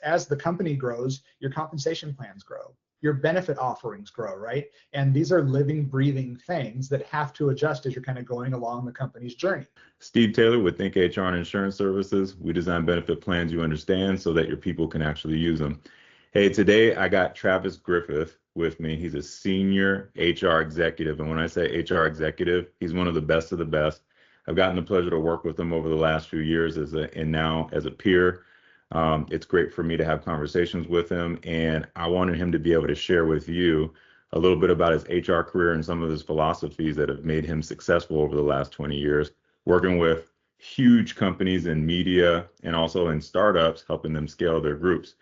as the company grows, your compensation plans grow, your benefit offerings grow, right? And these are living, breathing things that have to adjust as you're kind of going along the company's journey. Steve Taylor with Think HR and Insurance Services. We design benefit plans you understand so that your people can actually use them. Hey, today I got Travis Griffith with me. He's a senior HR executive. And when I say HR executive, he's one of the best of the best. I've gotten the pleasure to work with him over the last few years and now as a peer. It's great for me to have conversations with him, and I wanted him to be able to share with you a little bit about his HR career and some of his philosophies that have made him successful over the last 20 years, working with huge companies in media and also in startups, helping them scale their groups.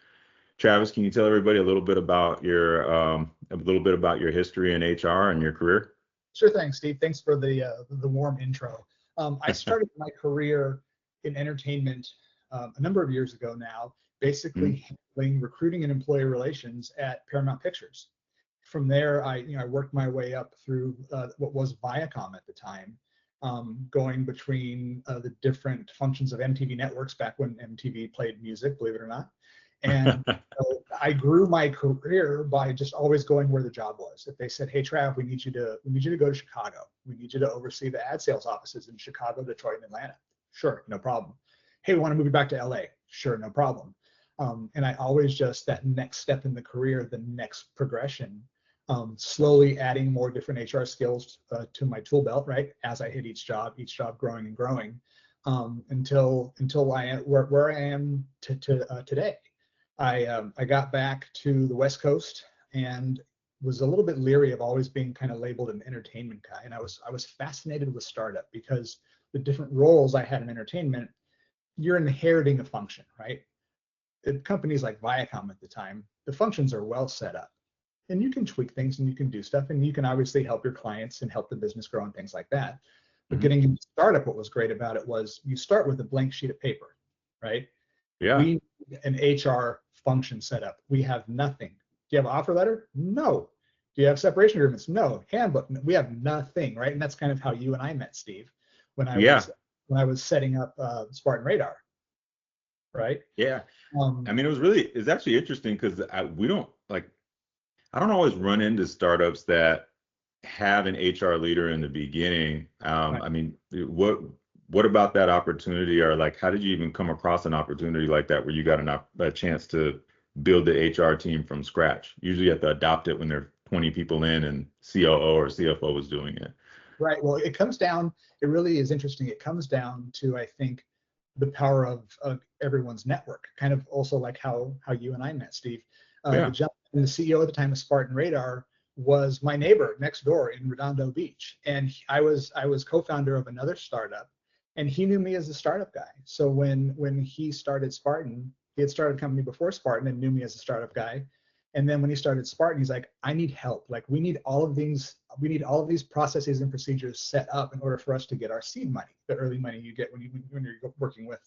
Travis, can you tell everybody a little bit about your history in HR and your career? Sure thing, Steve. Thanks for the warm intro. I started my career in entertainment a number of years ago now, basically handling recruiting and employee relations at Paramount Pictures. From there, I worked my way up through what was Viacom at the time, going between the different functions of MTV networks back when MTV played music, believe it or not. And so I grew my career by just always going where the job was. If they said, "Hey, Trav, we need you to go to Chicago. We need you to oversee the ad sales offices in Chicago, Detroit, and Atlanta." Sure, no problem. "Hey, we want to move you back to LA." Sure, no problem. And I always just, that next step in the career, the next progression, slowly adding more different HR skills to my tool belt, right? As I hit each job growing and growing, until I am where I am today. I got back to the West Coast and was a little bit leery of always being kind of labeled an entertainment guy. And I was fascinated with startup because the different roles I had in entertainment, you're inheriting a function, right? At companies like Viacom at the time, the functions are well set up. And you can tweak things and you can do stuff and you can obviously help your clients and help the business grow and things like that. But getting into startup, what was great about it was you start with a blank sheet of paper, right? Yeah. We need an HR function set up. We have nothing. Do you have an offer letter? No. Do you have separation agreements? No. Handbook? No. We have nothing, right? And that's kind of how you and I met, Steve, when I was setting up Spartan Radar, right? Yeah. I mean, it's actually interesting because I don't always run into startups that have an HR leader in the beginning. Right. I mean, what about that opportunity, or like, how did you even come across an opportunity like that where you got a chance to build the HR team from scratch? Usually you have to adopt it when there are 20 people in and COO or CFO was doing it. Right. Well, it really is interesting. It comes down to, I think, the power of everyone's network, kind of also like how you and I met, Steve. The CEO at the time of Spartan Radar was my neighbor next door in Redondo Beach. And I was co-founder of another startup, and he knew me as a startup guy. So when he started Spartan, he had started a company before Spartan and knew me as a startup guy. And then when he started Spartan, he's like, "I need help. Like, we need all of these processes and procedures set up in order for us to get our seed money, the early money you get when you're working with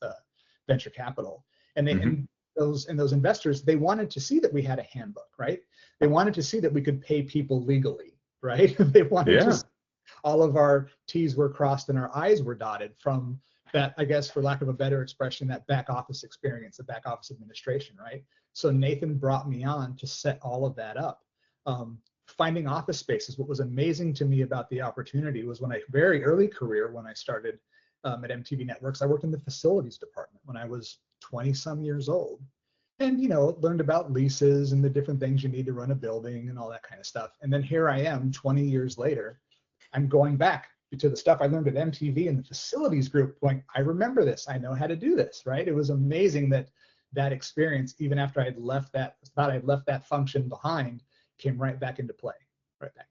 venture capital." And and those investors, they wanted to see that we had a handbook, right? They wanted to see that we could pay people legally, right? They wanted to see all of our T's were crossed and our I's were dotted from that, I guess, for lack of a better expression, that back office experience, the back office administration, right? So Nathan brought me on to set all of that up. Finding office spaces. What was amazing to me about the opportunity was when very early career, when I started at MTV Networks, I worked in the facilities department when I was 20 some years old, and learned about leases and the different things you need to run a building and all that kind of stuff. And then here I am 20 years later, I'm going back to the stuff I learned at MTV in the facilities group, going, I remember this, I know how to do this, right? It was amazing that experience, even after I'd left that function behind, came right back into play.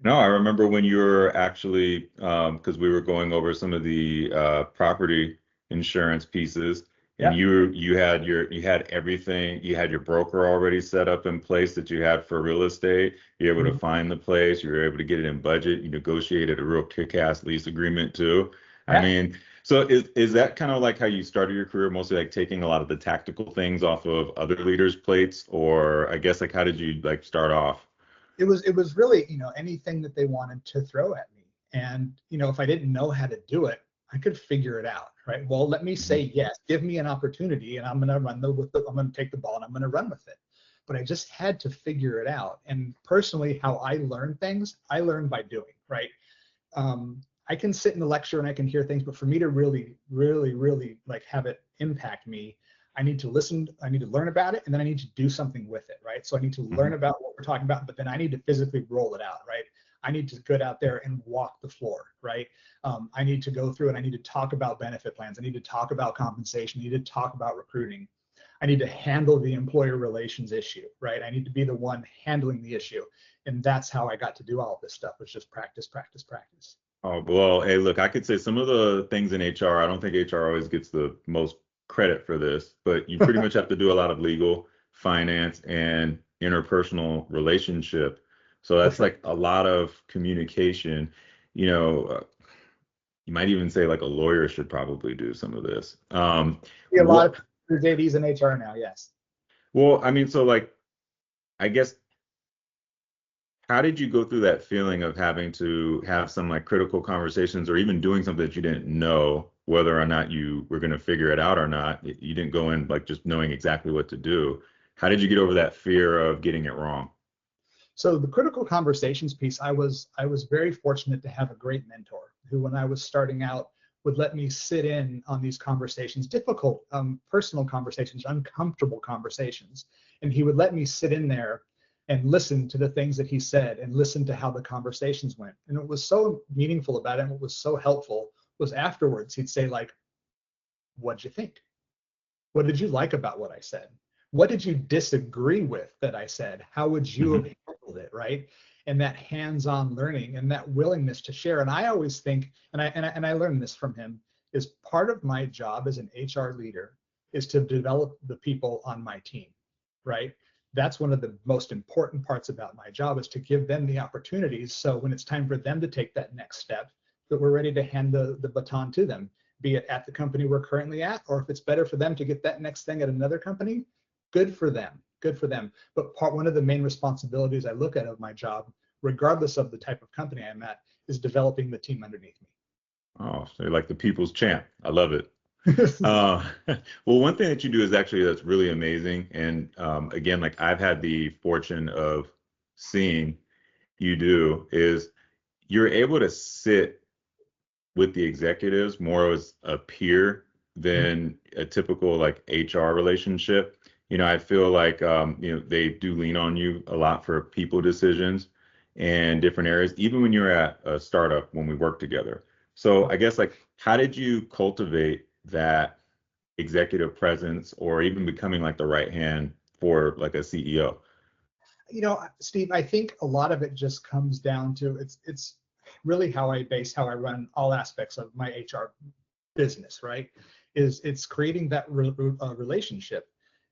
No, I remember when you were actually, because we were going over some of the property insurance pieces, and you had everything. You had your broker already set up in place that you had for real estate. You were able to find the place. You were able to get it in budget. You negotiated a real kick-ass lease agreement too. I mean, so is that kind of like how you started your career, mostly like taking a lot of the tactical things off of other leaders' plates, or I guess like how did you like start off? It was really, anything that they wanted to throw at me. And, if I didn't know how to do it, I could figure it out, right? Well, let me say yes, give me an opportunity, and I'm going to I'm going to take the ball and I'm going to run with it. But I just had to figure it out. And personally, how I learn things, I learn by doing, right? I can sit in the lecture and I can hear things, but for me to really like have it impact me, I need to listen, I need to learn about it, and then I need to do something with it, right? So I need to learn about what we're talking about, but then I need to physically roll it out, right? I need to get out there and walk the floor, right? I need to go through and I need to talk about benefit plans. I need to talk about compensation. I need to talk about recruiting. I need to handle the employer relations issue, right? I need to be the one handling the issue. And that's how I got to do all of this stuff, was just practice, practice, practice. Oh, well, hey, look, I could say some of the things in HR, I don't think HR always gets the most credit for this, but you pretty much have to do a lot of legal, finance, and interpersonal relationship. So that's like a lot of communication. You know, you might even say like a lawyer should probably do some of this. See a lot of JDs in HR now, yes. Well, I mean, so like, I guess, how did you go through that feeling of having to have some like critical conversations or even doing something that you didn't know whether or not you were going to figure it out or not? You didn't go in like just knowing exactly what to do. How did you get over that fear of getting it wrong? So the critical conversations piece, I was very fortunate to have a great mentor who, when I was starting out, would let me sit in on these conversations, difficult personal conversations, uncomfortable conversations. And he would let me sit in there and listen to the things that he said and listen to how the conversations went. And what was so meaningful about it and what was so helpful was afterwards he'd say, like, what'd you think? What did you like about what I said? What did you disagree with that I said? How would you have handled it, right? And that hands-on learning and that willingness to share. And I always think, and I learned this from him, is part of my job as an HR leader is to develop the people on my team, right? That's one of the most important parts about my job, is to give them the opportunities. So when it's time for them to take that next step, that we're ready to hand the baton to them, be it at the company we're currently at, or if it's better for them to get that next thing at another company, good for them, good for them. But one of the main responsibilities I look at of my job, regardless of the type of company I'm at, is developing the team underneath me. Oh, so you're like the people's champ. I love it. Well, one thing that you do is actually that's really amazing. And again, like I've had the fortune of seeing you do is you're able to sit with the executives more as a peer than a typical like HR relationship. You know, I feel like they do lean on you a lot for people decisions and different areas, even when you're at a startup when we work together. So I guess like how did you cultivate that executive presence or even becoming like the right hand for like a CEO? You know, Steve, I think a lot of it just comes down to it's really how I run all aspects of my HR business, right? It's creating that relationship.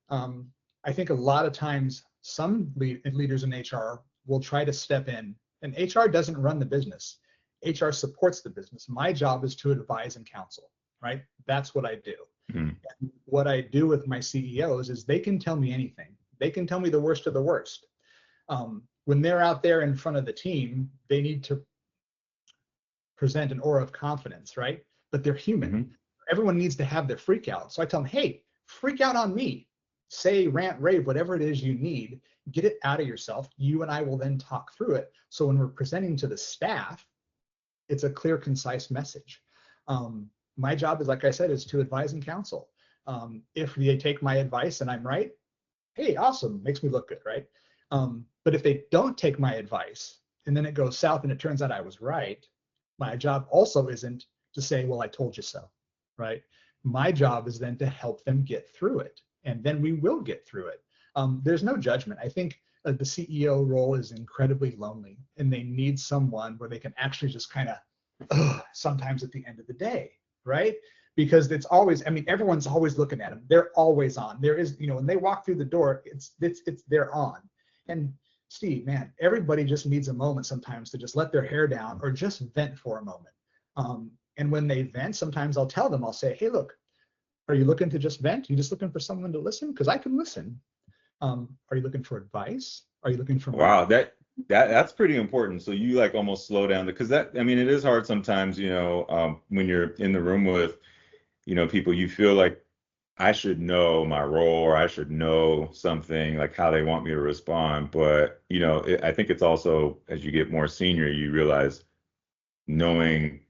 I think a lot of times some leaders in HR will try to step in, and HR doesn't run the business. HR supports the business. My job is to advise and counsel, right? That's what I do. And what I do with my CEOs is they can tell me anything. They can tell me the worst of the worst. When they're out there in front of the team, they need to present an aura of confidence, right? But they're human. Everyone needs to have their freak out. So I tell them, hey, freak out on me. Say, rant, rave, whatever it is you need, get it out of yourself. You and I will then talk through it. So when we're presenting to the staff, it's a clear, concise message. My job is, like I said, is to advise and counsel. If they take my advice and I'm right, hey, awesome, makes me look good, right? But if they don't take my advice and then it goes south and it turns out I was right, my job also isn't to say, well, I told you so, right? My job is then to help them get through it, and then we will get through it. There's no judgment. I think the CEO role is incredibly lonely, and they need someone where they can actually just kind of, sometimes at the end of the day, right? Because it's always, I mean, everyone's always looking at them. They're always on. There is, when they walk through the door, they're on. And Steve, man, everybody just needs a moment sometimes to just let their hair down or just vent for a moment. And when they vent, sometimes I'll tell them, I'll say, hey, look, are you looking to just vent? Are you just looking for someone to listen? Because I can listen. Are you looking for advice? Are you looking for Wow, that's pretty important. So you like almost slow down because that, I mean, it is hard sometimes, when you're in the room with people, you feel like I should know my role or I should know something like how they want me to respond. But, I think it's also as you get more senior, you realize knowing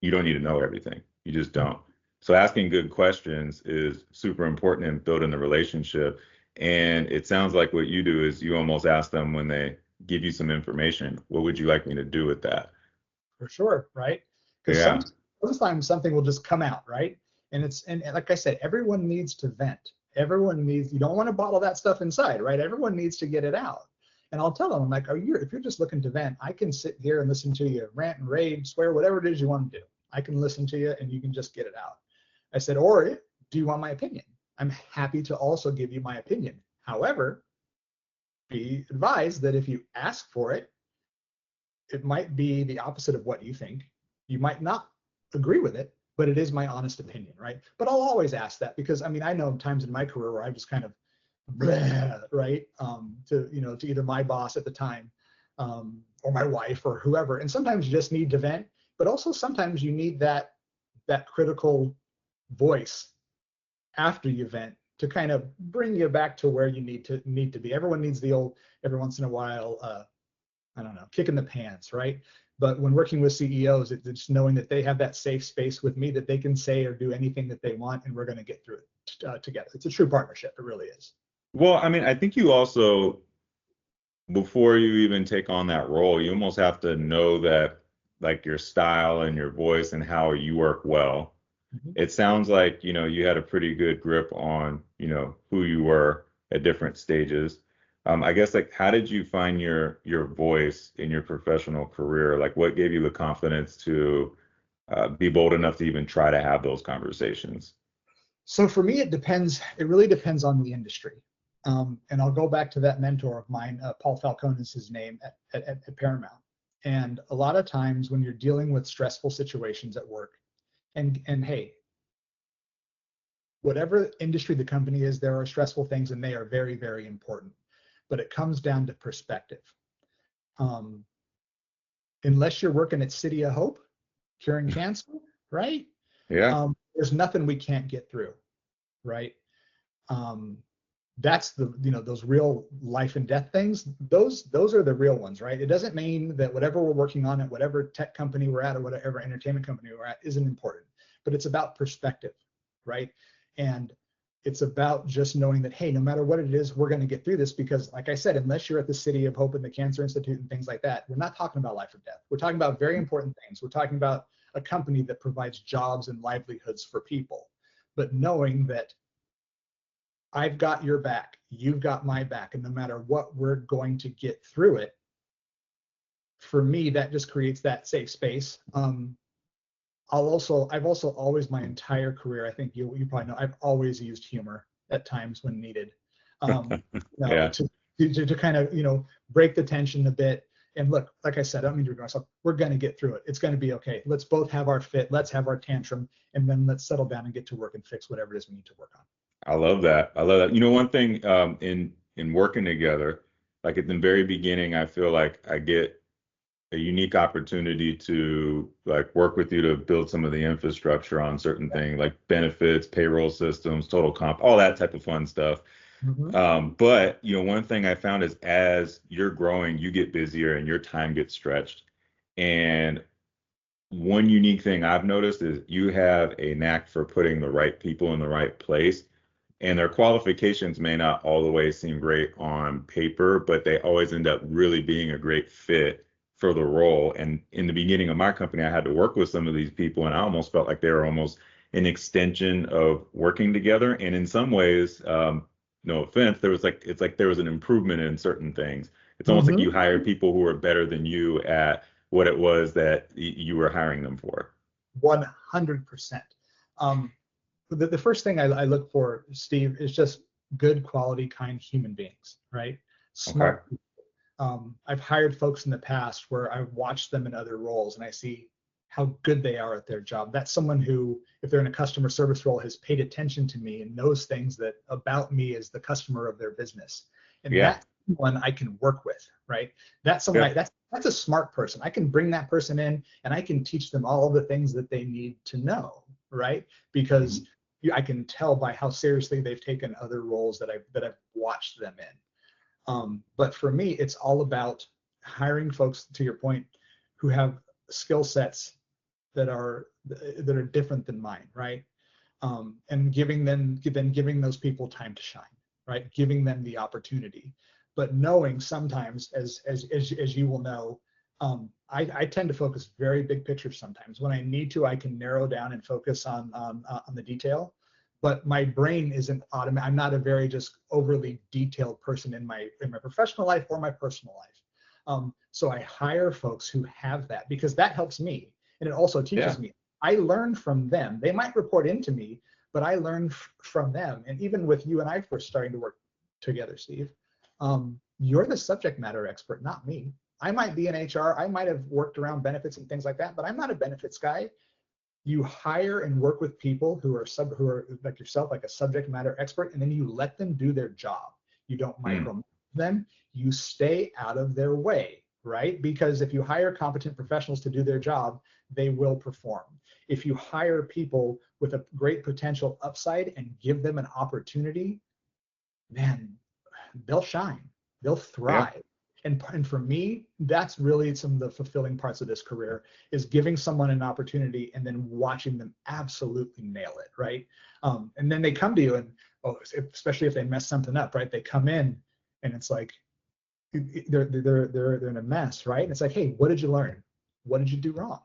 you don't need to know everything. You just don't. So asking good questions is super important in building the relationship. And it sounds like what you do is you almost ask them when they give you some information, what would you like me to do with that? For sure, right? Because Yeah. sometimes something will just come out, right? And like I said, everyone needs to vent. Everyone needs, you don't want to bottle that stuff inside, right? Everyone needs to get it out. And I'll tell them, I'm like, if you're just looking to vent, I can sit here and listen to you rant and rave, swear, whatever it is you want to do. I can listen to you and you can just get it out. I said, or do you want my opinion? I'm happy to also give you my opinion. However, be advised that if you ask for it, it might be the opposite of what you think. You might not agree with it, but it is my honest opinion, right? But I'll always ask that because I know times in my career where I was kind of bleh, right? To either my boss at the time or my wife or whoever. And sometimes you just need to vent, but also sometimes you need that critical voice after you vent to kind of bring you back to where you need to be. Everyone needs the old every once in a while I don't know, kick in the pants, right? But when working with CEOs, it's just knowing that they have that safe space with me that they can say or do anything that they want, and we're going to get through it together. It's a true partnership. It really is. Well, I think you also, before you even take on that role, you almost have to know that like your style and your voice and how you work well. Mm-hmm. It sounds like, you had a pretty good grip on, who you were at different stages. I guess like how did you find your voice in your professional career? Like what gave you the confidence to be bold enough to even try to have those conversations? So for me, it depends. It really depends on the industry. And I'll go back to that mentor of mine, Paul Falcone is his name at Paramount. And a lot of times when you're dealing with stressful situations at work, and hey, whatever industry the company is, there are stressful things and they are very, very important. But it comes down to perspective. Um, unless you're working at City of Hope, curing cancer, right? Yeah. There's nothing we can't get through, right? Um, that's those real life and death things. Those are the real ones, right? It doesn't mean that whatever we're working on at whatever tech company we're at or whatever entertainment company we're at isn't important, but it's about perspective, right? And it's about just knowing that, hey, no matter what it is, we're going to get through this because, like I said, unless you're at the City of Hope and the Cancer Institute and things like that, we're not talking about life or death. We're talking about very important things. We're talking about a company that provides jobs and livelihoods for people. But knowing that I've got your back, you've got my back, and no matter what, we're going to get through it. For me, that just creates that safe space. I've also always my entire career, I think you probably know, I've always used humor at times when needed, Yeah. to kind of, break the tension a bit. And look, like I said, I don't mean to repeat myself, we're going to get through it. It's going to be okay. Let's both have our fit. Let's have our tantrum, and then let's settle down and get to work and fix whatever it is we need to work on. I love that. I love that. One thing in working together, like at the very beginning, I feel like I get a unique opportunity to like work with you to build some of the infrastructure on certain things like benefits, payroll systems, total comp, all that type of fun stuff. Mm-hmm. But one thing I found is as you're growing, you get busier and your time gets stretched. And one unique thing I've noticed is you have a knack for putting the right people in the right place. And their qualifications may not all the way seem great on paper, but they always end up really being a great fit for the role. And in the beginning of my company, I had to work with some of these people, and I almost felt like they were almost an extension of working together. And in some ways, no offense, it's like there was an improvement in certain things. It's almost like Mm-hmm. you hired people who were better than you at what it was that you were hiring them for. 100%. The first thing I look for, Steve, is just good quality, kind human beings, right? Okay. Smart. I've hired folks in the past where I've watched them in other roles and I see how good they are at their job. That's someone who, if they're in a customer service role, has paid attention to me and knows things that about me as the customer of their business. And Yeah. that's one I can work with, right? That's someone that's a smart person. I can bring that person in and I can teach them all of the things that they need to know, right? Because I can tell by how seriously they've taken other roles that I've watched them in. But for me, it's all about hiring folks, to your point, who have skill sets that are different than mine, right? And giving those people time to shine, right? Giving them the opportunity, but knowing sometimes, as you will know, I tend to focus very big picture sometimes. When I need to, I can narrow down and focus on the detail, but my brain isn't automatic. I'm not a very just overly detailed person in my professional life or my personal life. So I hire folks who have that, because that helps me, and it also teaches me. I learn from them. They might report into me, but I learn from them. And even with you and I first starting to work together, Steve, you're the subject matter expert, not me. I might be in HR. I might have worked around benefits and things like that, but I'm not a benefits guy. You hire and work with people who are like yourself, like a subject matter expert, and then you let them do their job. You don't micromanage them. You stay out of their way, right? Because if you hire competent professionals to do their job, they will perform. If you hire people with a great potential upside and give them an opportunity, man, they'll shine. They'll thrive. Yeah. And for me, that's really some of the fulfilling parts of this career, is giving someone an opportunity and then watching them absolutely nail it, right? And then they come to you, and especially if they mess something up, right? They come in and it's like they're in a mess, right? And it's like, hey, what did you learn? What did you do wrong?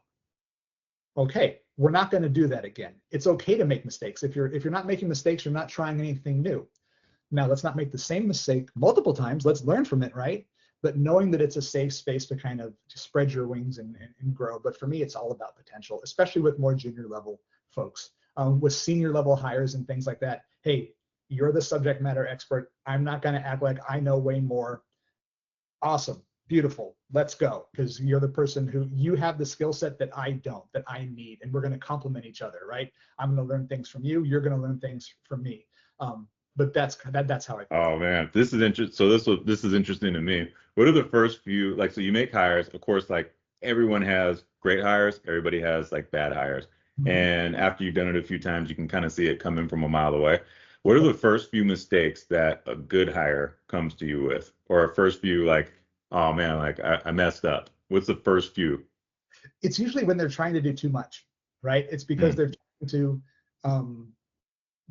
Okay, we're not going to do that again. It's okay to make mistakes. If you're not making mistakes, you're not trying anything new. Now, let's not make the same mistake multiple times. Let's learn from it, right? But knowing that it's a safe space to kind of spread your wings and grow. But for me, it's all about potential, especially with more junior level folks. With senior level hires and things like that, hey, you're the subject matter expert. I'm not going to act like I know way more. Awesome, beautiful, let's go. Because you're the person who, you have the skill set that I don't, that I need, and we're going to complement each other, right? I'm going to learn things from you. You're going to learn things from me. But that's how I feel. Oh man, this is interesting. So this is interesting to me. What are the first few, like, so you make hires, of course, like everyone has great hires, everybody has like bad hires. And after you've done it a few times, you can kind of see it coming from a mile away. What are the first few mistakes that a good hire comes to you with? Or a first few, like, oh man, like I messed up. What's the first few? It's usually when they're trying to do too much, right? It's because they're trying to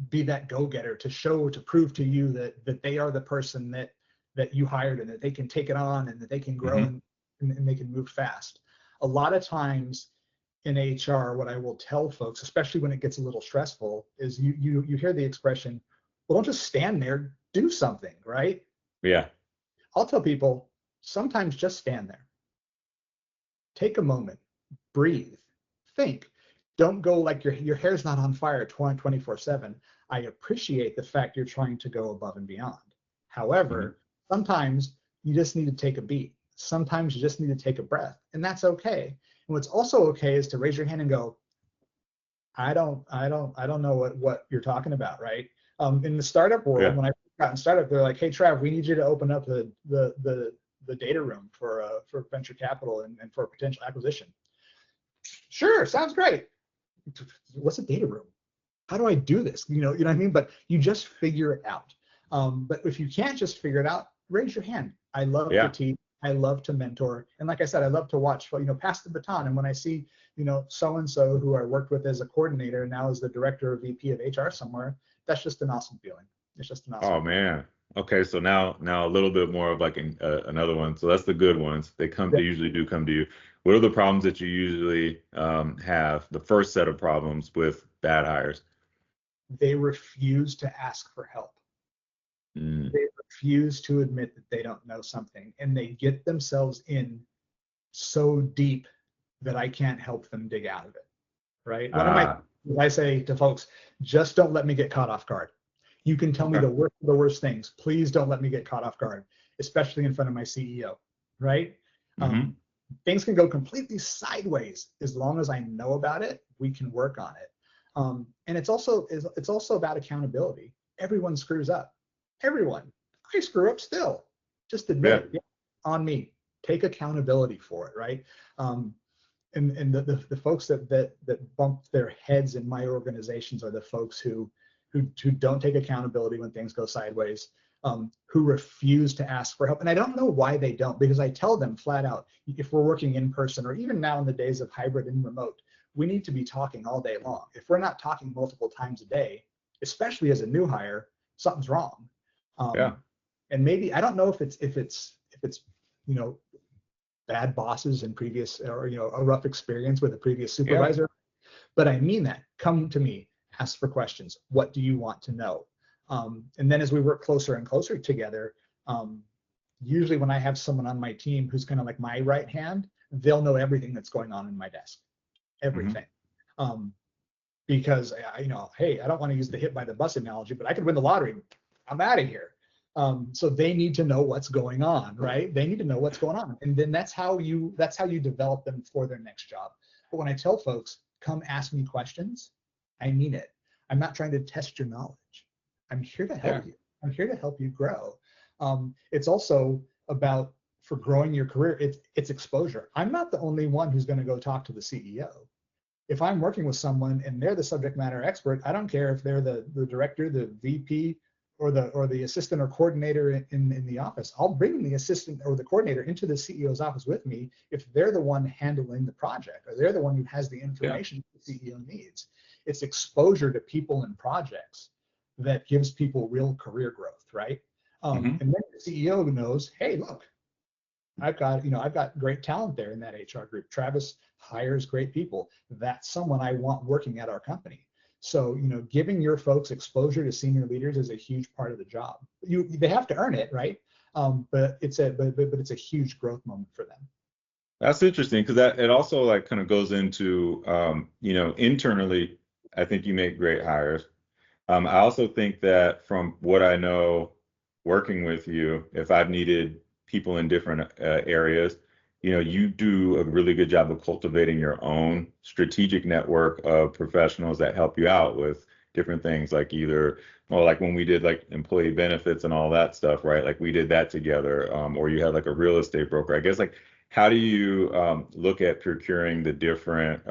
be that go-getter, to prove to you that they are the person that you hired, and that they can take it on, and that they can grow and they can move fast. A lot of times in HR, what I will tell folks, especially when it gets a little stressful, is you hear the expression, well, don't just stand there, do something, right? Yeah. I'll tell people, sometimes just stand there. Take a moment, breathe, think. Don't go like your hair's not on fire 24/7. I appreciate the fact you're trying to go above and beyond. However, sometimes you just need to take a beat. Sometimes you just need to take a breath, and that's okay. And what's also okay is to raise your hand and go, I don't know what you're talking about, right? In the startup world, when I got in startup, they're like, hey, Trav, we need you to open up the data room for venture capital and for a potential acquisition. Sure, sounds great. What's a data room? How do I do this? You know what I mean? But you just figure it out. But if you can't just figure it out, raise your hand. I love to teach. I love to mentor. And like I said, I love to watch, pass the baton. And when I see, so-and-so who I worked with as a coordinator, now as the director or VP of HR somewhere, that's just an awesome feeling. It's just an awesome feeling. Man. Okay, so now a little bit more of like another one. So that's the good ones. They usually do come to you. What are the problems that you usually have? The first set of problems with bad hires? They refuse to ask for help. They refuse to admit that they don't know something, and they get themselves in so deep that I can't help them dig out of it, right? I say to folks, just don't let me get caught off guard. You can tell me the worst things. Please don't let me get caught off guard, especially in front of my CEO, right? Things can go completely sideways. As long as I know about it, we can work on it. And it's also about accountability. Everyone screws up. Everyone. I screw up still. Just admit it. Yeah, on me. Take accountability for it, right? the folks that bump their heads in my organizations are the folks who don't take accountability when things go sideways, who refuse to ask for help. And I don't know why they don't, because I tell them flat out, if we're working in person, or even now in the days of hybrid and remote, we need to be talking all day long. If we're not talking multiple times a day, especially as a new hire, something's wrong. And maybe, I don't know if it's bad bosses and previous, or a rough experience with a previous supervisor, but I mean that. Come to me, ask for questions. What do you want to know? And then as we work closer and closer together, usually when I have someone on my team who's kind of like my right hand, they'll know everything that's going on in my desk, everything. Because hey, I don't want to use the hit by the bus analogy, but I could win the lottery. I'm out of here. So they need to know what's going on, right? They need to know what's going on, and then that's how you develop them for their next job. But when I tell folks, come ask me questions, I mean it. I'm not trying to test your knowledge. I'm here to help you. I'm here to help you grow. It's also about, for growing your career, it's exposure. I'm not the only one who's going to go talk to the CEO. If I'm working with someone and they're the subject matter expert, I don't care if they're the director, the VP, or the assistant or coordinator in the office. I'll bring the assistant or the coordinator into the CEO's office with me if they're the one handling the project, or they're the one who has the information the CEO needs. It's exposure to people and projects that gives people real career growth, right? And then the CEO knows, hey, look, I've got great talent there in that HR group. Travis hires great people. That's someone I want working at our company. So, giving your folks exposure to senior leaders is a huge part of the job. They have to earn it, right? But it's a huge growth moment for them. That's interesting, because it also like kind of goes into internally, I think you make great hires. I also think that from what I know working with you, if I've needed people in different areas, you do a really good job of cultivating your own strategic network of professionals that help you out with different things, like like when we did like employee benefits and all that stuff, right? Like we did that together, or you had like a real estate broker. I guess, like, how do you look at procuring the different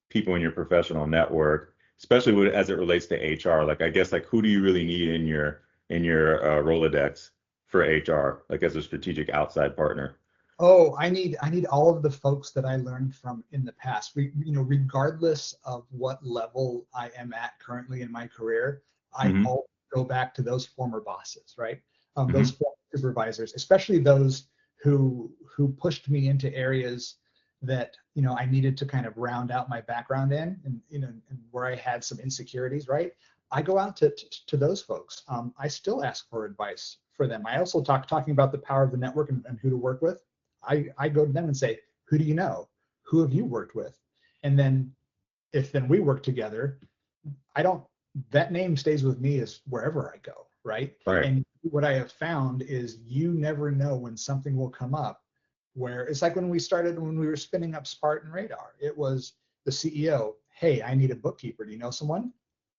people in your professional network, especially as it relates to HR? Like, I guess, like, who do you really need in your Rolodex for HR, like as a strategic outside partner? Oh, I need all of the folks that I learned from in the past. Regardless of what level I am at currently in my career, I always go back to those former bosses, right? Those former supervisors, especially those who pushed me into areas that I needed to kind of round out my background in, and where I had some insecurities, right? I go out to those folks. I still ask for advice for them. I also talking about the power of the network and who to work with. I go to them and say, who do you know? Who have you worked with? And then if we work together, that name stays with me as wherever I go, right? And what I have found is you never know when something will come up, where it's like when we were spinning up Spartan Radar. It was the CEO, hey, I need a bookkeeper. Do you know someone?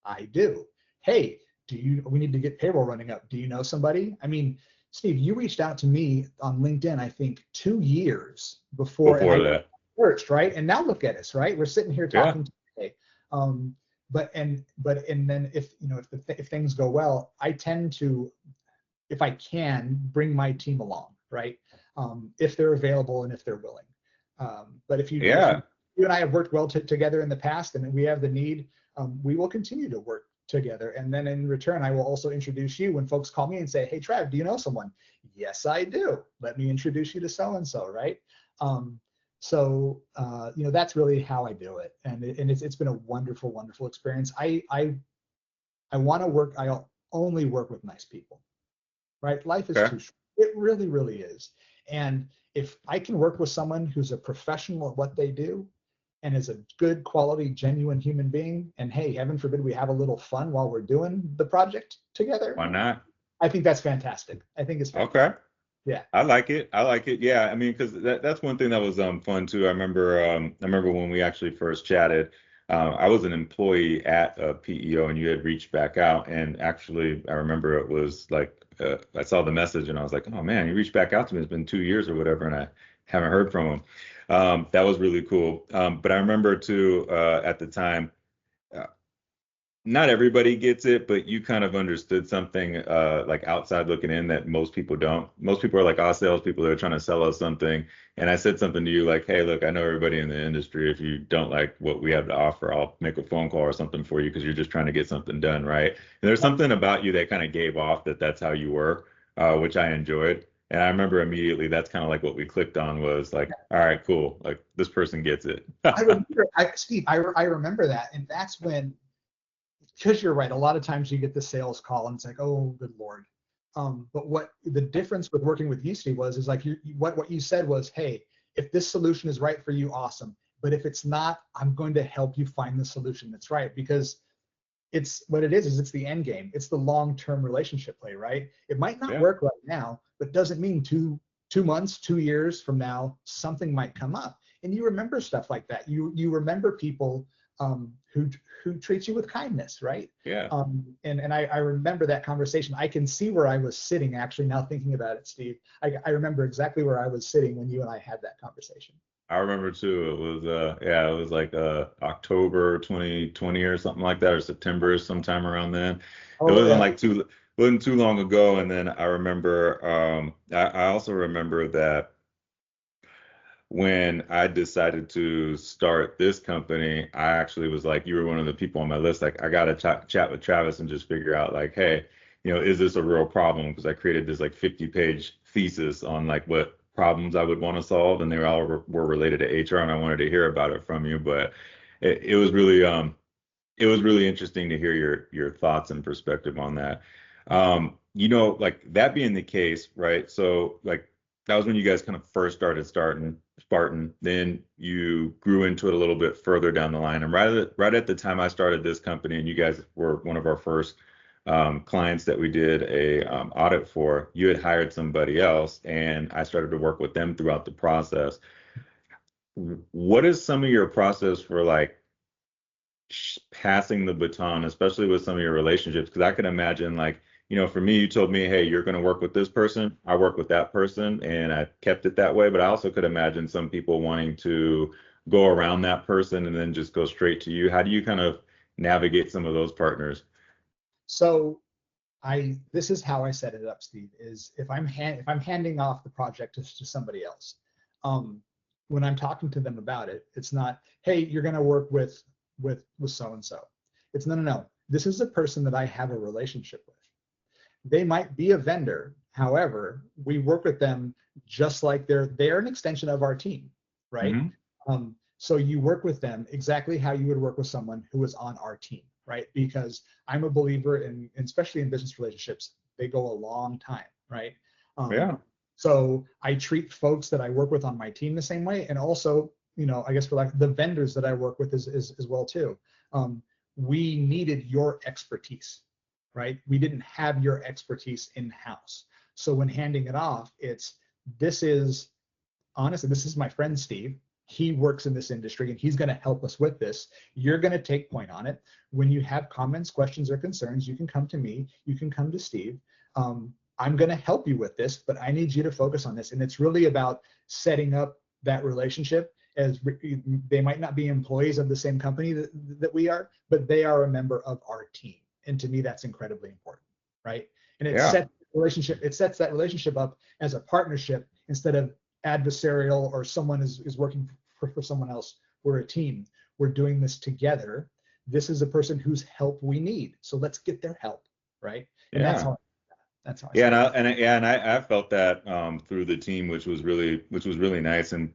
I do. Hey, we need to get payroll running up. Do you know somebody? I mean, Steve, you reached out to me on LinkedIn, I think 2 years before that searched, right? And now look at us, right? We're sitting here talking today. But then if things go well, I tend to, if I can, bring my team along, right? If they're available and if they're willing. But if you and I have worked well together in the past, and we have the need, we will continue to work together. And then in return, I will also introduce you when folks call me and say, hey, Trav, do you know someone? Yes, I do. Let me introduce you to so-and-so, right? So that's really how I do it. And it's been a wonderful, wonderful experience. I want to work, I'll only work with nice people, right? Life is too short. It really, really is. And if I can work with someone who's a professional at what they do, and is a good quality, genuine human being, and hey, heaven forbid we have a little fun while we're doing the project together. Why not? I think that's fantastic. I think it's fantastic. Okay. Yeah. I like it. Yeah. I mean, because that's one thing that was fun too. I remember when we actually first chatted. I was an employee at a PEO, and you had reached back out, and actually I remember it was like I saw the message and I was like, oh man, he reached back out to me. It's been 2 years or whatever, and I haven't heard from him. That was really cool. But I remember too, at the time, uh, not everybody gets it, but you kind of understood something like outside looking in that most people don't. Most people are like, oh, salespeople, they're trying to sell us something. And I said something to you like, hey, look, I know everybody in the industry. If you don't like what we have to offer, I'll make a phone call or something for you because you're just trying to get something done, right? And there's something about you that kind of gave off that that's how you were, which I enjoyed. And I remember immediately that's kind of like what we clicked on was like, all right, cool. Like this person gets it. Steve, I remember that. And that's when, because you're right, a lot of times you get the sales call and it's like, oh, good Lord. But what the difference with working with you, Steve, is like what you said was, hey, if this solution is right for you, awesome. But if it's not, I'm going to help you find the solution that's right, because it's what it is it's the end game. It's the long-term relationship play, right? It might not work right now, but doesn't mean two months, 2 years from now, something might come up. And you remember stuff like that. You remember people who treats you with kindness, right? Yeah. And I remember that conversation. I can see where I was sitting actually now thinking about it, Steve. I remember exactly where I was sitting when you and I had that conversation. I remember too. It was it was like October 2020 or something like that, or September sometime around then. Oh, It wasn't yeah. like wasn't too long ago. And then I remember I also remember that when I decided to start this company, I actually was like, you were one of the people on my list. Like, I got to chat with Travis and just figure out, like, hey, is this a real problem? Because I created this like 50-page thesis on like what problems I would want to solve, and they all were related to HR, and I wanted to hear about it from you. But it was really interesting to hear your thoughts and perspective on that. Like that being the case, right? So like that was when you guys kind of first started Spartan. Then you grew into it a little bit further down the line. And right at the time I started this company, and you guys were one of our first clients that we did a audit for, you had hired somebody else, and I started to work with them throughout the process. What is some of your process for like passing the baton, especially with some of your relationships? Because I can imagine, like, for me, you told me, hey, you're going to work with this person. I work with that person, and I kept it that way. But I also could imagine some people wanting to go around that person and then just go straight to you. How do you kind of navigate some of those partners? So this is how I set it up, Steve, is if I'm handing off the project to somebody else, when I'm talking to them about it, it's not, hey, you're going to work with so and so. It's no. This is a person that I have a relationship with. They might be a vendor. However, we work with them just like they're an extension of our team, right? Mm-hmm. So you work with them exactly how you would work with someone who is on our team, right? Because I'm a believer in, especially in business relationships, they go a long time, right? Yeah. So I treat folks that I work with on my team the same way, and also, I guess for like the vendors that I work with as well too. We needed your expertise, right? We didn't have your expertise in-house. So when handing it off, this is my friend Steve. He works in this industry and he's going to help us with this. You're going to take point on it. When you have comments, questions, or concerns, you can come to me. You can come to Steve. I'm going to help you with this, but I need you to focus on this. And it's really about setting up that relationship, as they might not be employees of the same company that we are, but they are a member of our team. And to me, that's incredibly important, right? And it sets that relationship up as a partnership instead of adversarial, or someone is working for someone else. We're a team. We're doing this together. This is a person whose help we need. So let's get their help, right? And that's how I felt that through the team, which was really nice and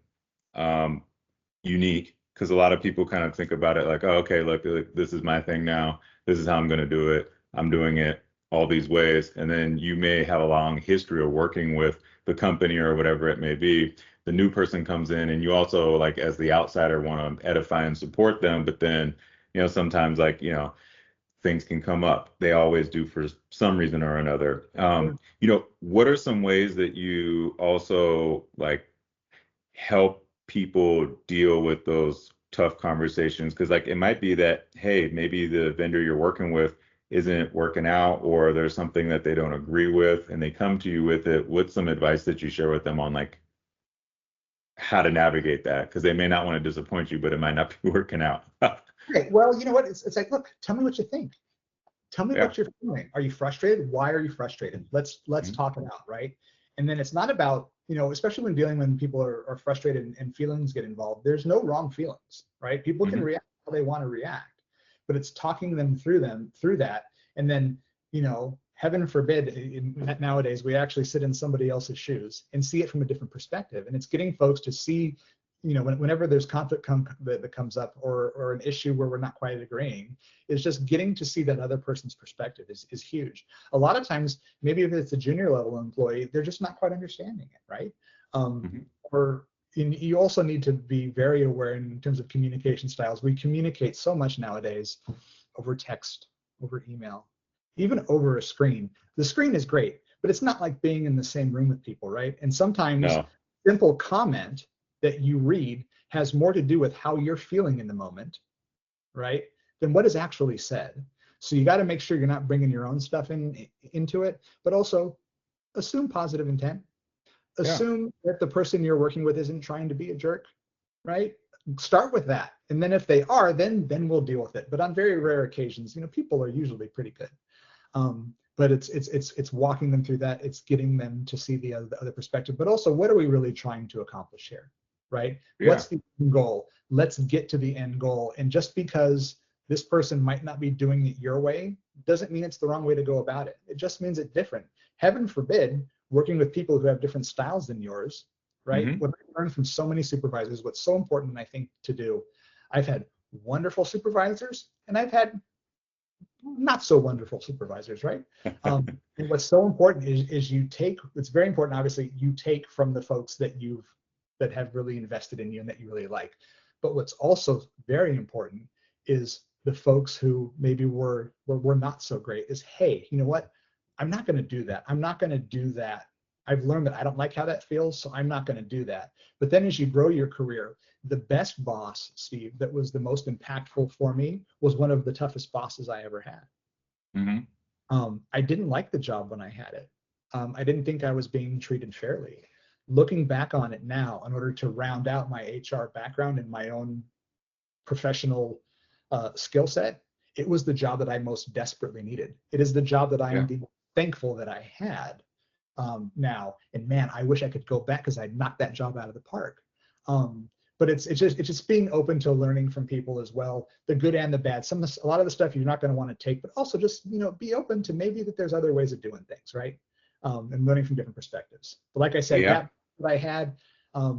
unique, because a lot of people kind of think about it like, oh, okay, look, this is my thing now. This is how I'm going to do it. I'm doing it all these ways. And then you may have a long history of working with the company or whatever it may be. The new person comes in, and you also, like, as the outsider, want to edify and support them. But then, sometimes, like, things can come up. They always do for some reason or another. What are some ways that you also like help people deal with those tough conversations? Because like it might be that, hey, maybe the vendor you're working with isn't working out, or there's something that they don't agree with and they come to you with it, what's some advice that you share with them on like how to navigate that? Because they may not want to disappoint you, but it might not be working out. Right. Well, you know what? It's like, look, tell me what you think. Tell me Yeah. what you're feeling. Are you frustrated? Why are you frustrated? Let's talk it out, right? And then it's not about, especially when people are frustrated and feelings get involved, there's no wrong feelings, right? People can react how they want to react, but it's talking them through that. And then, heaven forbid, nowadays we actually sit in somebody else's shoes and see it from a different perspective. And it's getting folks to see, whenever there's conflict that comes up, or an issue where we're not quite agreeing, is just getting to see that other person's perspective is huge. A lot of times, maybe if it's a junior level employee, they're just not quite understanding it, right? Or you also need to be very aware in terms of communication styles. We communicate so much nowadays over text, over email, even over a screen. The screen is great, but it's not like being in the same room with people, right? And sometimes simple comment that you read has more to do with how you're feeling in the moment, right, than what is actually said. So you got to make sure you're not bringing your own stuff into it, but also assume positive intent. Assume that the person you're working with isn't trying to be a jerk, right? Start with that, and then if they are, then we'll deal with it. But on very rare occasions, people are usually pretty good. But it's walking them through that. It's getting them to see the other perspective, but also, what are we really trying to accomplish here, right? What's the end goal? Let's get to the end goal. And just because this person might not be doing it your way doesn't mean it's the wrong way to go about it. It just means it's different. Heaven forbid, working with people who have different styles than yours, right? What I learned from so many supervisors, what's so important, I think, to do, I've had wonderful supervisors and I've had not so wonderful supervisors, right? And what's so important is it's very important, obviously, you take from the folks that have really invested in you and that you really like. But what's also very important is the folks who maybe were not so great, is, hey, you know what? I'm not going to do that. I'm not going to do that. I've learned that I don't like how that feels, so I'm not going to do that. But then as you grow your career, the best boss, Steve, that was the most impactful for me was one of the toughest bosses I ever had. I didn't like the job when I had it. I didn't think I was being treated fairly. Looking back on it now, in order to round out my HR background and my own professional skill set, it was the job that I most desperately needed. It is the job that I am thankful that I had now. And man, I wish I could go back, because I'd knocked that job out of the park. But it's just being open to learning from people as well, the good and the bad. A lot of the stuff you're not going to want to take, but also just be open to maybe that there's other ways of doing things, right? And learning from different perspectives. But like I said, that I had,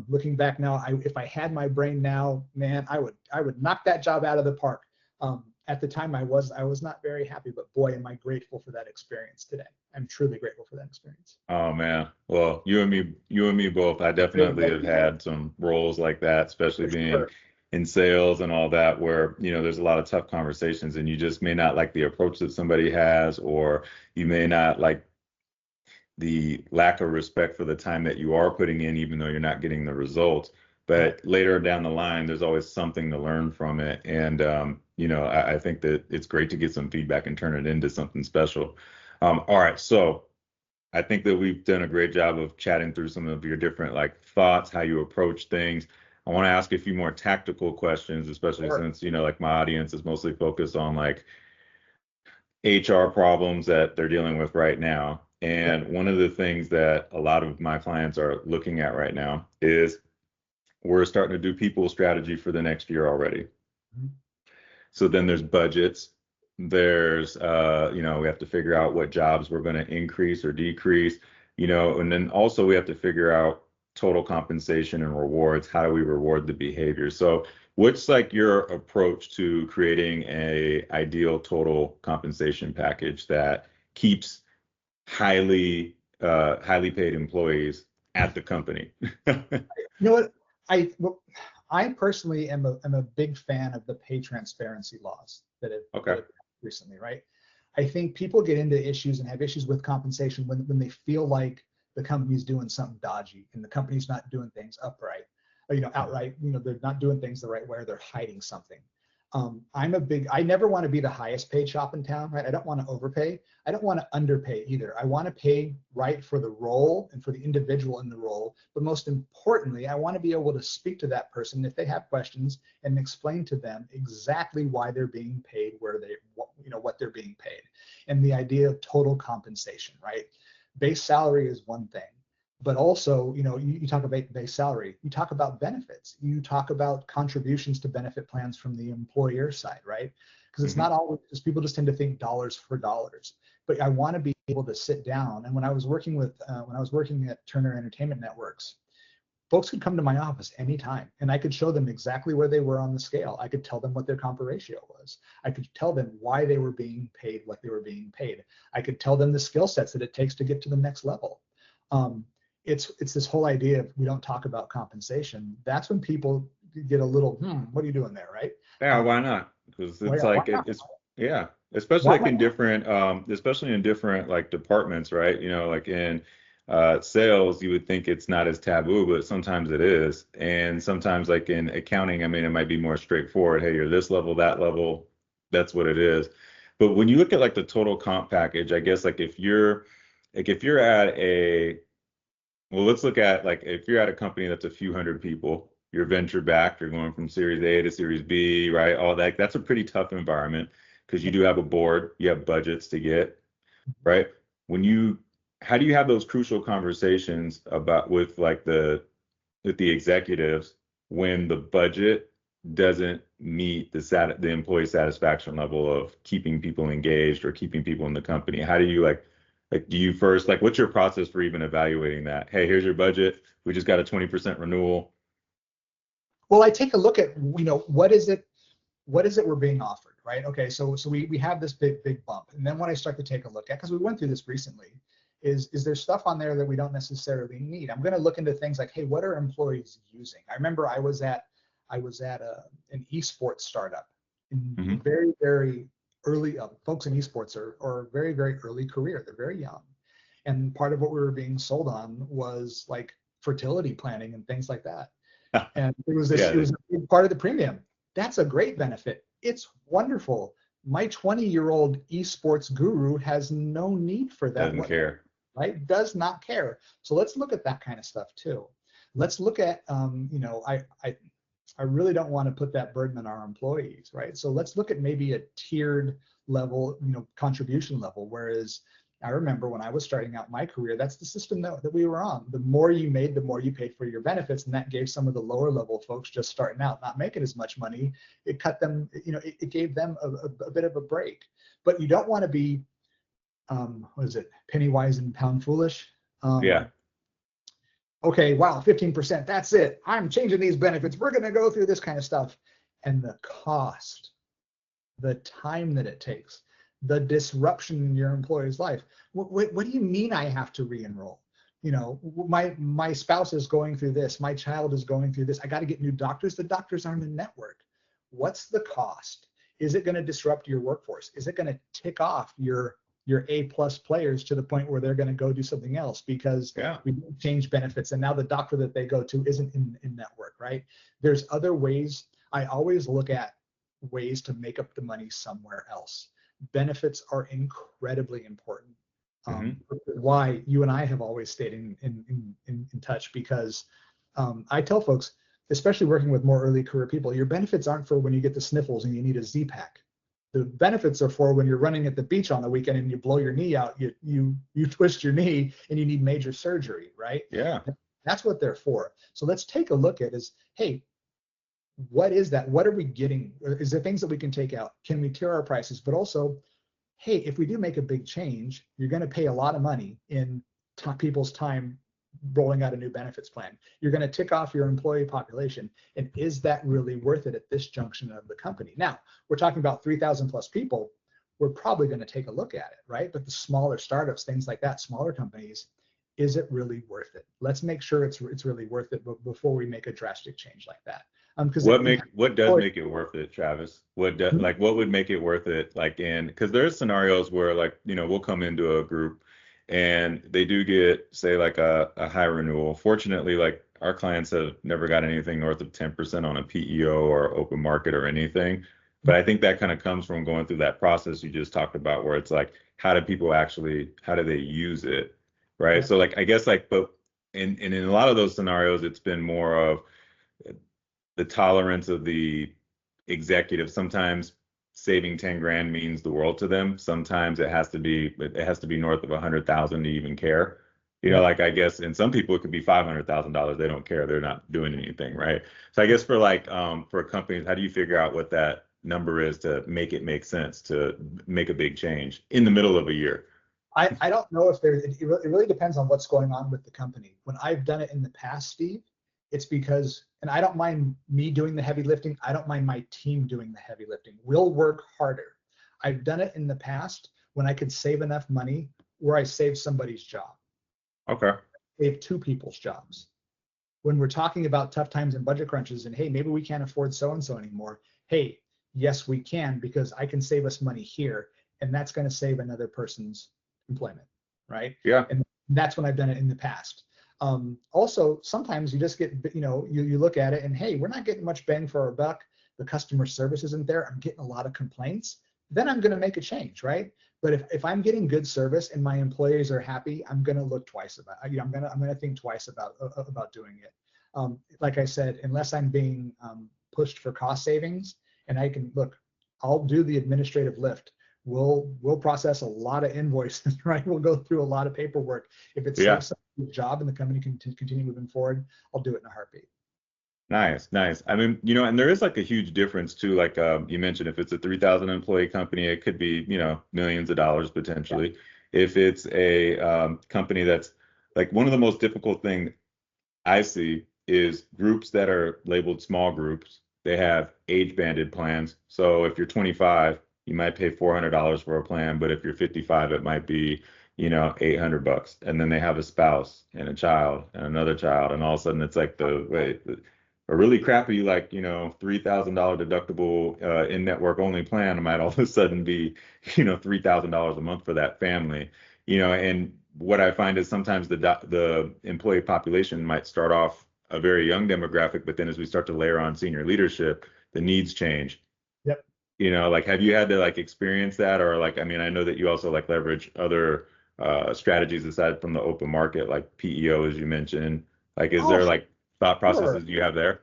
looking back now, if I had my brain now, man, I would knock that job out of the park. At the time, I was not very happy, but boy, am I grateful for that experience today. I'm truly grateful for that experience. Oh man, well, you and me both. I definitely have had some roles like that, especially being in sales and all that, where there's a lot of tough conversations, and you just may not like the approach that somebody has, or you may not like the lack of respect for the time that you are putting in, even though you're not getting the results. But later down the line, there's always something to learn from it. And, I think that it's great to get some feedback and turn it into something special. All right. So I think that we've done a great job of chatting through some of your different thoughts, how you approach things. I want to ask a few more tactical questions, especially since, my audience is mostly focused on HR problems that they're dealing with right now. And one of the things that a lot of my clients are looking at right now is we're starting to do people strategy for the next year already. So then there's budgets. There's, we have to figure out what jobs we're going to increase or decrease, and then also we have to figure out total compensation and rewards. How do we reward the behavior? So what's your approach to creating a ideal total compensation package that keeps highly paid employees at the company? What? I personally am a big fan of the pay transparency laws that have recently, right? I think people get into issues and have issues with compensation when they feel like the company's doing something dodgy and the company's not doing things outright. They're not doing things the right way, or they're hiding something. I never want to be the highest paid shop in town, right? I don't want to overpay. I don't want to underpay either. I want to pay right for the role and for the individual in the role. But most importantly, I want to be able to speak to that person if they have questions and explain to them exactly why they're being paid, what they're being paid. And the idea of total compensation, right? Base salary is one thing. But also, you talk about base salary, you talk about benefits, you talk about contributions to benefit plans from the employer side, right? Because it's not always, because people just tend to think dollars for dollars. But I want to be able to sit down. And when I was working at Turner Entertainment Networks, folks could come to my office anytime, and I could show them exactly where they were on the scale. I could tell them what their comp ratio was. I could tell them why they were being paid what they were being paid. I could tell them the skill sets that it takes to get to the next level. It's this whole idea of we don't talk about compensation. That's when people get a little, what are you doing there, right? Yeah, why not? Because it's yeah, especially like in different, especially in different like departments, right? Like in sales, you would think it's not as taboo, but sometimes it is. And sometimes like in accounting, I mean, it might be more straightforward. Hey, you're this level, that level, that's what it is. But when you look at like the total comp package, I guess like if you're at well, let's look at like if you're at a company that's a few hundred people, you're venture backed, you're going from Series A to Series B, right? All that. That's a pretty tough environment because you do have a board, you have budgets to get, right? How do you have those crucial conversations with the executives when the budget doesn't meet the employee satisfaction level of keeping people engaged or keeping people in the company? How do you do you first, what's your process for even evaluating that? Hey, here's your budget. We just got a 20% renewal. Well, I take a look at, what is it we're being offered, right? Okay, so we have this big bump. And then when I start to take a look at, because we went through this recently, is there stuff on there that we don't necessarily need? I'm going to look into things like, hey, what are employees using? I remember I was at an esports startup in very, very early. Folks in esports are very, very early career. They're very young. And part of what we were being sold on was like fertility planning and things like that. And it was it was a big part of the premium. That's a great benefit. It's wonderful. My 20-year-old esports guru has no need for that. Doesn't care. Right? Does not care. So let's look at that kind of stuff too. Let's look at, I really don't want to put that burden on our employees, right? So let's look at maybe a tiered level, contribution level. Whereas I remember when I was starting out my career, that's the system that we were on. The more you made, the more you paid for your benefits. And that gave some of the lower level folks just starting out, not making as much money. It cut them, it gave them a bit of a break. But you don't want to be, what is it, penny wise and pound foolish? Yeah. Okay, wow, 15%, that's it. I'm changing these benefits. We're going to go through this kind of stuff. And the cost, the time that it takes, the disruption in your employee's life. What do you mean I have to re-enroll? My spouse is going through this. My child is going through this. I got to get new doctors. The doctors aren't in network. What's the cost? Is it going to disrupt your workforce? Is it going to tick off your A+ players to the point where they're going to go do something else because we change benefits and now the doctor that they go to isn't in network, right? There's other ways. I always look at ways to make up the money somewhere else. Benefits are incredibly important. Why you and I have always stayed in touch, because I tell folks, especially working with more early career people, your benefits aren't for when you get the sniffles and you need a Z-Pack. The benefits are for when you're running at the beach on the weekend and you blow your knee out, you twist your knee and you need major surgery, right? Yeah. That's what they're for. So let's take a look at hey, what is that? What are we getting? Is there things that we can take out? Can we tier our prices? But also, hey, if we do make a big change, you're going to pay a lot of money in people's time rolling out a new benefits plan. You're going to tick off your employee population. And is that really worth it at this junction of the company? Now, we're talking about 3,000 plus people. We're probably going to take a look at it, right? But the smaller startups, things like that, smaller companies, is it really worth it? Let's make sure it's really worth it before we make a drastic change like that. Because what does make it worth it, Travis? What would make it worth it? Because there's scenarios where we'll come into a group and they do get, say, like a high renewal. Fortunately, our clients have never got anything north of 10% on a PEO or open market or anything. But I think that kind of comes from going through that process you just talked about, where it's like, how do they use it, right? Yeah. So like, I guess like, but in a lot of those scenarios, it's been more of the tolerance of the executive. Sometimes saving 10 grand means the world to them. Sometimes it has to be north of 100,000 to even care. Yep. Like I guess, and some people it could be $500,000. They don't care. They're not doing anything, right? So I guess for like for companies, how do you figure out what that number is to make it make sense to make a big change in the middle of a year? I don't know if there, it really depends on what's going on with the company. When I've done it in the past, Steve, it's because, and I don't mind me doing the heavy lifting. I don't mind my team doing the heavy lifting. We'll work harder. I've done it in the past when I could save enough money where I saved somebody's job, Okay. save two people's jobs. When we're talking about tough times and budget crunches and hey, maybe we can't afford so-and-so anymore. Hey, yes, we can because I can save us money here and that's going to save another person's employment, right? Yeah. And that's when I've done it in the past. Also, sometimes you just get, you look at it and hey, we're not getting much bang for our buck. The customer service isn't there. I'm getting a lot of complaints. Then I'm going to make a change, right? But if I'm getting good service and my employees are happy, I'm going to look twice about. I'm going to think twice about doing it. Like I said, unless I'm being pushed for cost savings, and I can look, I'll do the administrative lift. We'll process a lot of invoices, right? We'll go through a lot of paperwork. If it Yeah. saves a job and the company can continue moving forward, I'll do it in a heartbeat. Nice, nice. I mean, and there is like a huge difference too. Like you mentioned, if it's a 3,000 employee company, it could be, millions of dollars potentially. If it's a company that's like one of the most difficult thing I see is groups that are labeled small groups. They have age banded plans. So if you're 25, you might pay $400 for a plan, but if you're 55, it might be, $800. And then they have a spouse and a child and another child, and all of a sudden it's like a really crappy like $3,000 deductible in-network only plan might all of a sudden be $3,000 a month for that family. And what I find is sometimes the employee population might start off a very young demographic, but then as we start to layer on senior leadership, the needs change. Yep. Like have you had to like experience that, or like, I mean, I know that you also like leverage other strategies aside from the open market, like PEO, as you mentioned. Like, is Oh, there like thought sure. processes you have there?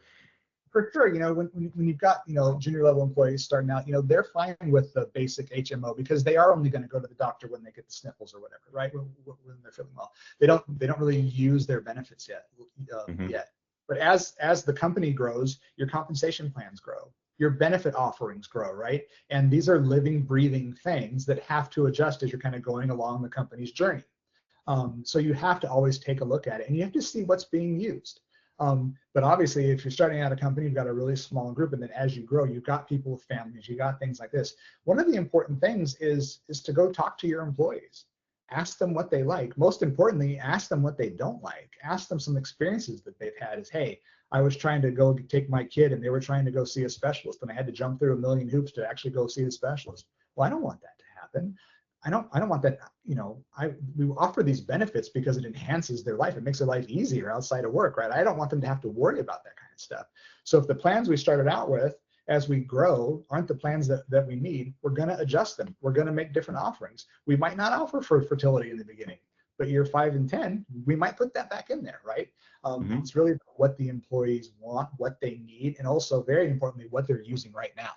For sure, when you've got junior level employees starting out, they're fine with the basic HMO because they are only going to go to the doctor when they get the sniffles or whatever, right? When they're feeling well, they don't really use their benefits yet. Hmm. But as the company grows, your compensation plans grow, your benefit offerings grow, right? And these are living, breathing things that have to adjust as you're kind of going along the company's journey. So you have to always take a look at it and you have to see what's being used. But obviously, if you're starting out a company, you've got a really small group, and then as you grow, you've got people with families, you got things like this. One of the important things is to go talk to your employees, ask them what they like. Most importantly, ask them what they don't like. Ask them some experiences that they've had. Is hey, I was trying to go take my kid, and they were trying to go see a specialist, and I had to jump through a million hoops to actually go see the specialist. Well, I don't want that to happen. I don't want that. We offer these benefits because it enhances their life. It makes their life easier outside of work, right? I don't want them to have to worry about that kind of stuff. So if the plans we started out with as we grow aren't the plans that we need, we're going to adjust them. We're going to make different offerings. We might not offer for fertility in the beginning, but year 5 and 10, we might put that back in there, right? Hmm. It's really what the employees want, what they need, and also very importantly, what they're using right now.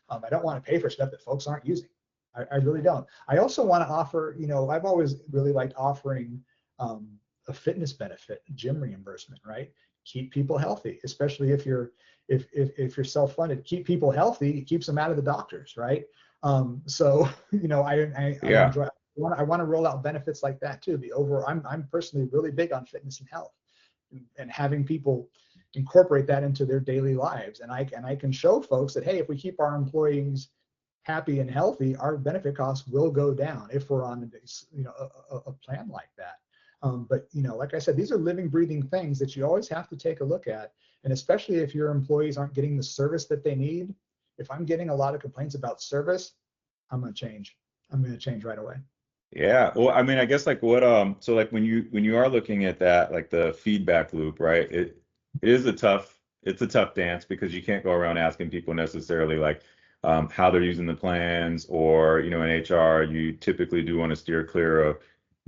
I don't want to pay for stuff that folks aren't using. I really don't. I also want to offer, I've always really liked offering a fitness benefit, gym reimbursement, right? Keep people healthy, especially if you're self-funded. Keep people healthy, it keeps them out of the doctors, right? So I Yeah. enjoy. I want to roll out benefits like that too. I'm personally really big on fitness and health, and having people incorporate that into their daily lives. And I can show folks that hey, if we keep our employees happy and healthy, our benefit costs will go down if we're on a plan like that. But like I said, these are living, breathing things that you always have to take a look at, and especially if your employees aren't getting the service that they need. If I'm getting a lot of complaints about service, I'm going to change. I'm going to change right away. Yeah. Well, I mean, I guess like what so like when you are looking at that, like the feedback loop, right? It is a tough dance because you can't go around asking people necessarily like how they're using the plans, or, in HR, you typically do want to steer clear of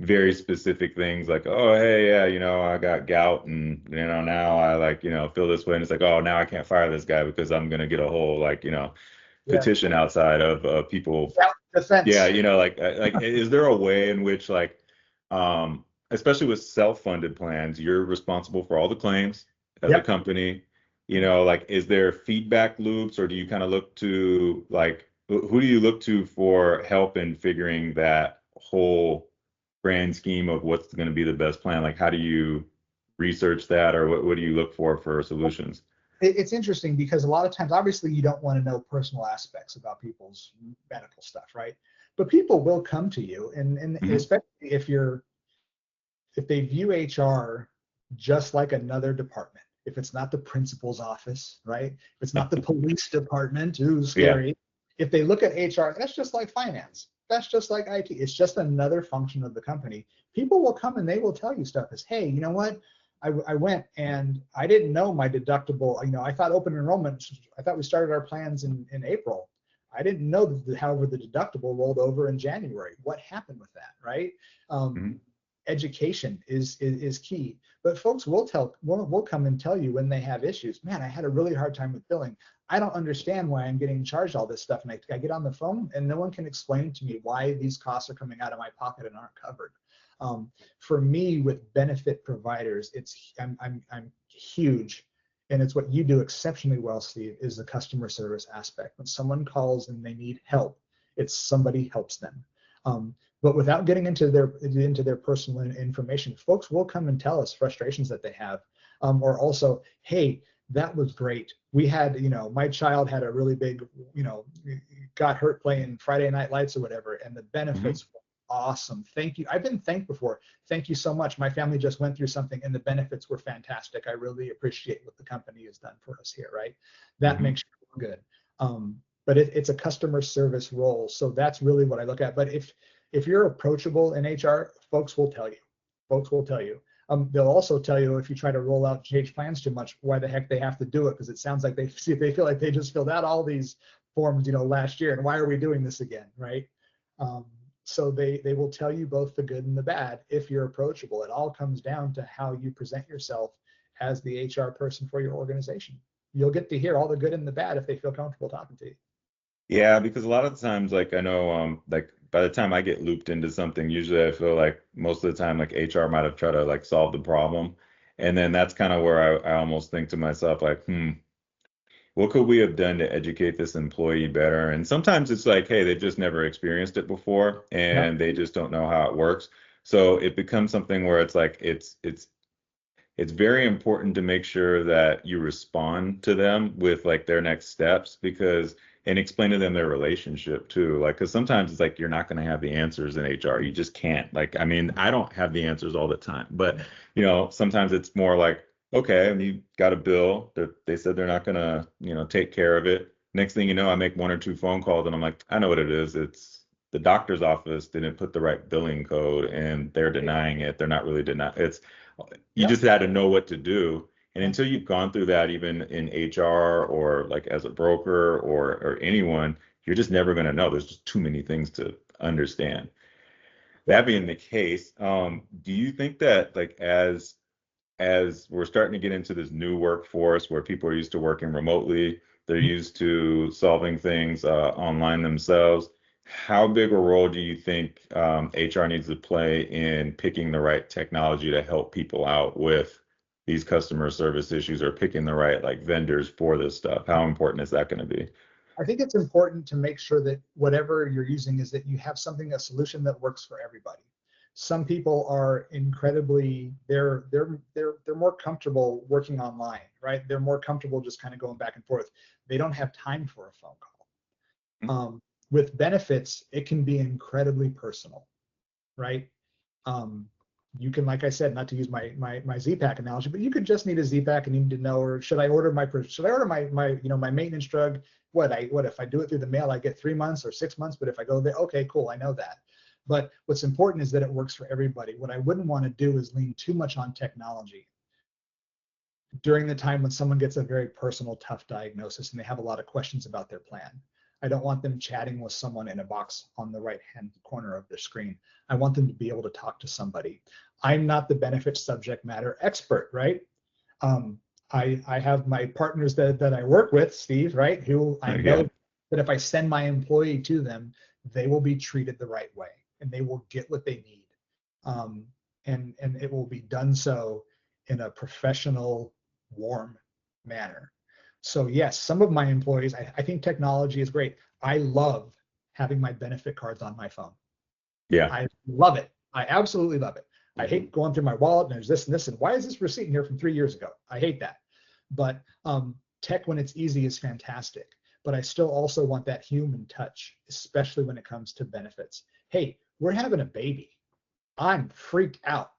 very specific things like, oh, hey, yeah, I got gout and, now I like, feel this way. And it's like, oh, now I can't fire this guy because I'm going to get a whole, like, Yeah. petition outside of people. Yeah, Defense. is there a way in which, like, especially with self-funded plans, you're responsible for all the claims as a Yep. company, like, is there feedback loops, or do you kind of look to, like, who do you look to for help in figuring that whole grand scheme of what's going to be the best plan? Like, how do you research that, or what do you look for solutions? It's interesting because a lot of times, obviously, you don't want to know personal aspects about people's medical stuff, right? But people will come to you, and Mhm. especially if they view HR just like another department. If it's not the principal's office, right? If it's not the police department, ooh, Yeah. scary. If they look at HR, that's just like finance. That's just like IT. It's just another function of the company. People will come and they will tell you stuff as, hey, you know what? I went and I didn't know my deductible. I thought open enrollment, I thought we started our plans in April. I didn't know that, however, the deductible rolled over in January. What happened with that, right? Mhm. Education is key. But folks will come and tell you when they have issues. Man, I had a really hard time with billing. I don't understand why I'm getting charged all this stuff. And I get on the phone and no one can explain to me why these costs are coming out of my pocket and aren't covered. For me, with benefit providers, I'm huge, and it's what you do exceptionally well, Steve, is the customer service aspect. When someone calls and they need help, it's somebody helps them. But without getting into their personal information, folks will come and tell us frustrations that they have, or also, hey, that was great. We had, my child had a really big, got hurt playing Friday Night Lights or whatever, and the Mhm. benefits were awesome. Thank you. I've been thanked before. Thank you so much. My family just went through something, and the benefits were fantastic. I really appreciate what the company has done for us here. Right? That Mhm. makes you feel good. But it's a customer service role, so that's really what I look at. But if you're approachable in HR, folks will tell you. Folks will tell you. They'll also tell you if you try to roll out change plans too much, why the heck they have to do it, because it sounds like they feel like they just filled out all these forms, last year, and why are we doing this again, right? So they will tell you both the good and the bad if you're approachable. It all comes down to how you present yourself as the HR person for your organization. You'll get to hear all the good and the bad if they feel comfortable talking to you. Yeah, because a lot of times, like, I know, like, by the time I get looped into something, usually I feel like most of the time, like, HR might have tried to, like, solve the problem. And then that's kind of where I almost think to myself, like, what could we have done to educate this employee better? And sometimes it's like, hey, they've just never experienced it before Yep. and they just don't know how it works. So it becomes something where it's like, it's very important to make sure that you respond to them with, like, their next steps, because, and explain to them their relationship too, like, because sometimes it's like you're not going to have the answers in HR. You just can't. Like, I mean, I don't have the answers all the time, but sometimes it's more like, okay, and you got a bill that they said they're not going to take care of it. Next thing you know, I make one or two phone calls and I'm like, I know what it is. It's the doctor's office didn't put the right billing code and they're denying it. They're not really denying it's, you Yep. just had to know what to do. And until you've gone through that, even in HR or like as a broker or anyone, you're just never going to know. There's just too many things to understand. That being the case, do you think that, like, as we're starting to get into this new workforce where people are used to working remotely, they're used to solving things online themselves. How big a role do you think HR needs to play in picking the right technology to help people out with these customer service issues, or picking the right, like, vendors for this stuff? How important is that going to be? I think it's important to make sure that whatever you're using is that you have a solution that works for everybody. Some people are incredibly, they're more comfortable working online, right? They're more comfortable just kind of going back and forth. They don't have time for a phone call. With benefits, it can be incredibly personal, right? Um, you can, like I said, not to use my Z-Pack analogy, but you could just need a Z-Pack and you need to know, or should I order my maintenance drug? What if I do it through the mail, I get 3 months or 6 months, but if I go there, okay, cool, I know that. But what's important is that it works for everybody. What I wouldn't want to do is lean too much on technology during the time when someone gets a very personal, tough diagnosis and they have a lot of questions about their plan. I don't want them chatting with someone in a box on the right-hand corner of the screen. I want them to be able to talk to somebody. I'm not the benefit subject matter expert, right? I have my partners that I work with, Steve, right? Who I know Yeah. that if I send my employee to them, they will be treated the right way and they will get what they need. Um, and it will be done so in a professional, warm manner. So yes, some of my employees, I think technology is great. I love having my benefit cards on my phone. Yeah. I love it. I absolutely love it. I hate going through my wallet and there's this and this and why is this receipt in here from 3 years ago? I hate that. But tech when it's easy is fantastic. But I still also want that human touch, especially when it comes to benefits. Hey, we're having a baby. I'm freaked out.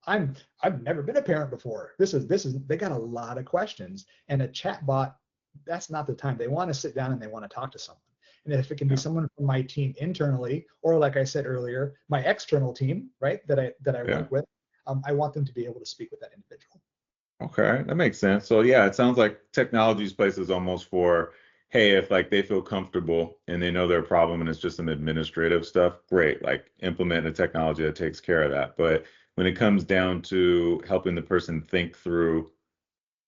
I've never been a parent before. This is they got a lot of questions. And a chat bot, that's not the time. They want to sit down and they want to talk to someone. And if it can be someone from my team internally, or like I said earlier, my external team, right, that I Yeah. work with, I want them to be able to speak with that individual. Okay, that makes sense. So yeah, it sounds like technology's place is almost for, hey, if like they feel comfortable and they know their problem and it's just some administrative stuff, great. Like implement a technology that takes care of that. But when it comes down to helping the person think through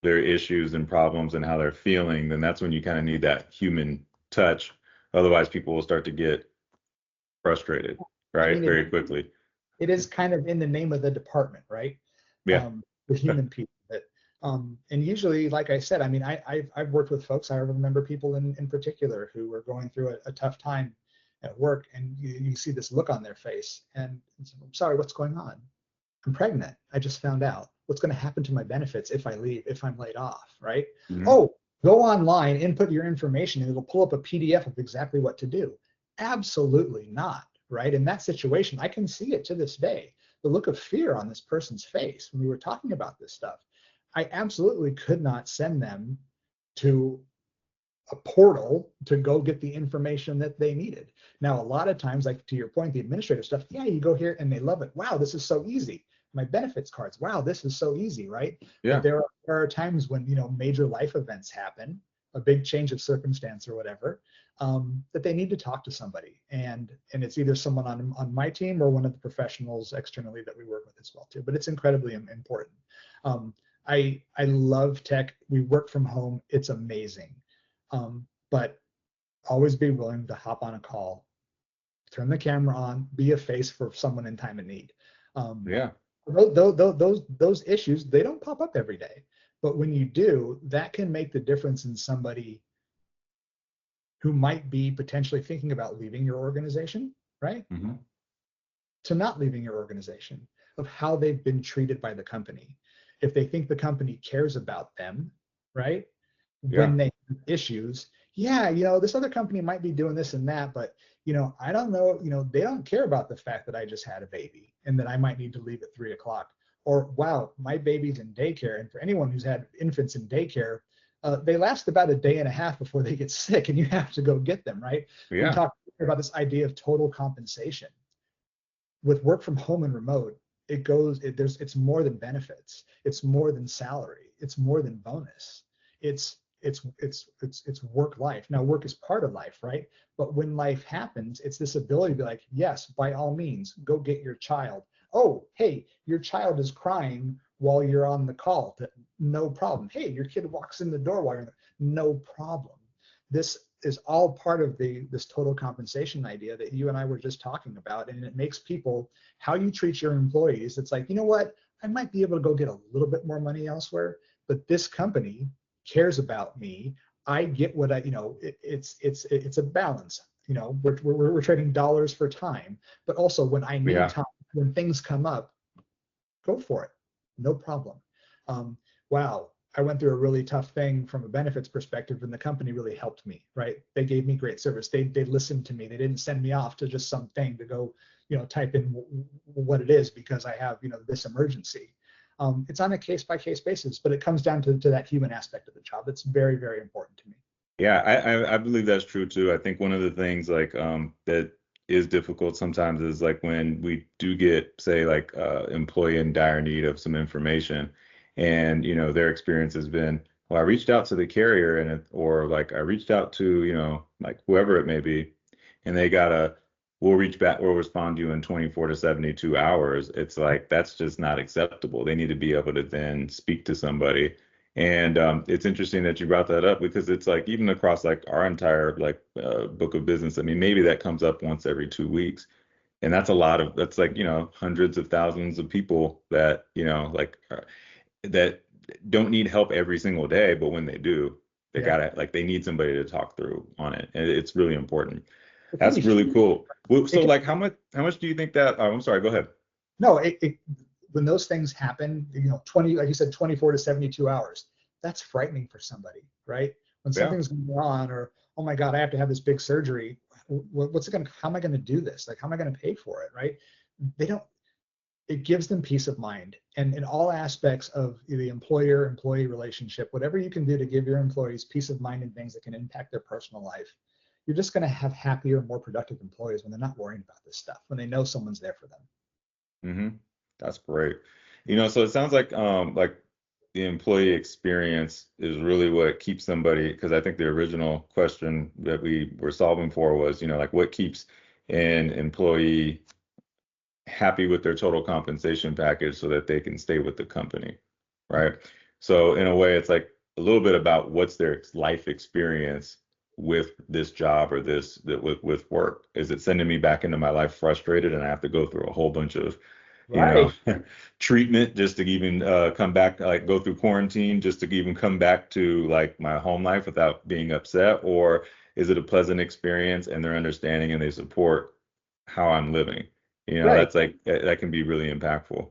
their issues and problems and how they're feeling, then that's when you kind of need that human touch. Otherwise, people will start to get frustrated, I right? mean, Very quickly. it is kind of in the name of the department, right? Yeah. The human people that, and usually, like I said, I mean, I've worked with folks. I remember people in particular who were going through a tough time at work, and you see this look on their face, and I'm sorry, what's going on? I'm pregnant. I just found out. What's going to happen to my benefits if I leave, if I'm laid off, right? Mhm. Oh, go online, input your information, and it'll pull up a PDF of exactly what to do. Absolutely not, right? In that situation, I can see it to this day. The look of fear on this person's face when we were talking about this stuff. I absolutely could not send them to a portal to go get the information that they needed. Now, a lot of times, like to your point, the administrative stuff, yeah, you go here and they love it. Wow, this is so easy. My benefits cards, wow, this is so easy, right? But Yeah. there are times when, major life events happen, a big change of circumstance or whatever, that they need to talk to somebody. And it's either someone on my team or one of the professionals externally that we work with as well too. But it's incredibly important. I love tech. We work from home. It's amazing. But always be willing to hop on a call, turn the camera on, be a face for someone in time of need. Yeah. Those issues, they don't pop up every day. But when you do, that can make the difference in somebody who might be potentially thinking about leaving your organization, right? Hmm. To not leaving your organization, of how they've been treated by the company. If they think the company cares about them, right? Yeah. When they have issues, yeah, this other company might be doing this and that, but I don't know, they don't care about the fact that I just had a baby and that I might need to leave at 3 o'clock. Or wow, my baby's in daycare. And for anyone who's had infants in daycare, they last about a day and a half before they get sick, and you have to go get them, right? We Yeah. talked about this idea of total compensation. With work from home and remote, it's more than benefits. It's more than salary. It's more than bonus. It's work life. Now work is part of life, right? But when life happens, it's this ability to be like, yes, by all means, go get your child. Oh, hey, your child is crying while you're on the call. No problem. Hey, your kid walks in the door while you're there. No problem. This is all part of this total compensation idea that you and I were just talking about. And it makes people, how you treat your employees, it's like, you know what, I might be able to go get a little bit more money elsewhere, but this company cares about me. I get what it's a balance. We're trading dollars for time, but also when I need Yeah. time, when things come up, go for it. No problem. Wow, I went through a really tough thing from a benefits perspective, and the company really helped me, right? They gave me great service. They listened to me. They didn't send me off to just something to go, type in what it is because I have, this emergency. It's on a case by case basis, but it comes down to that human aspect of the job. It's very, very important to me. Yeah, I believe that's true too. I think one of the things like that is difficult sometimes is like when we do get, say, like employee in dire need of some information, and their experience has been, well, I reached out to the carrier or like I reached out to, like whoever it may be, and they got we'll reach back, we'll respond to you in 24 to 72 hours. It's like, that's just not acceptable. They need to be able to then speak to somebody. And it's interesting that you brought that up, because it's like, even across like our entire like book of business, I mean, maybe that comes up once every 2 weeks. And that's like, hundreds of thousands of people that, like that don't need help every single day, but when they do, they Yeah. gotta, like, they need somebody to talk through on it. And it's really important. It can That's be really cool. Well, it so can, like how much do you think that, oh, I'm sorry, go ahead. no, when those things happen, 20, like you said, 24 to 72 hours, that's frightening for somebody, right? When Yeah. something's going on, or, oh my God, I have to have this big surgery. How am I going to do this? Like, how am I going to pay for it? Right? They don't, it gives them peace of mind. And in all aspects of the employer-employee relationship, whatever you can do to give your employees peace of mind and things that can impact their personal life, you're just going to have happier, more productive employees when they're not worrying about this stuff, when they know someone's there for them. That's great. So it sounds like the employee experience is really what keeps somebody, because I think the original question that we were solving for was, like, what keeps an employee happy with their total compensation package so that they can stay with the company, right? So in a way, it's like a little bit about what's their life experience with this job, or with work. Is it sending me back into my life frustrated and I have to go through a whole bunch of Right. treatment just to even come back, like go through quarantine just to even come back to like my home life without being upset? Or is it a pleasant experience and they're understanding and they support how I'm living? Right. That's like, that can be really impactful.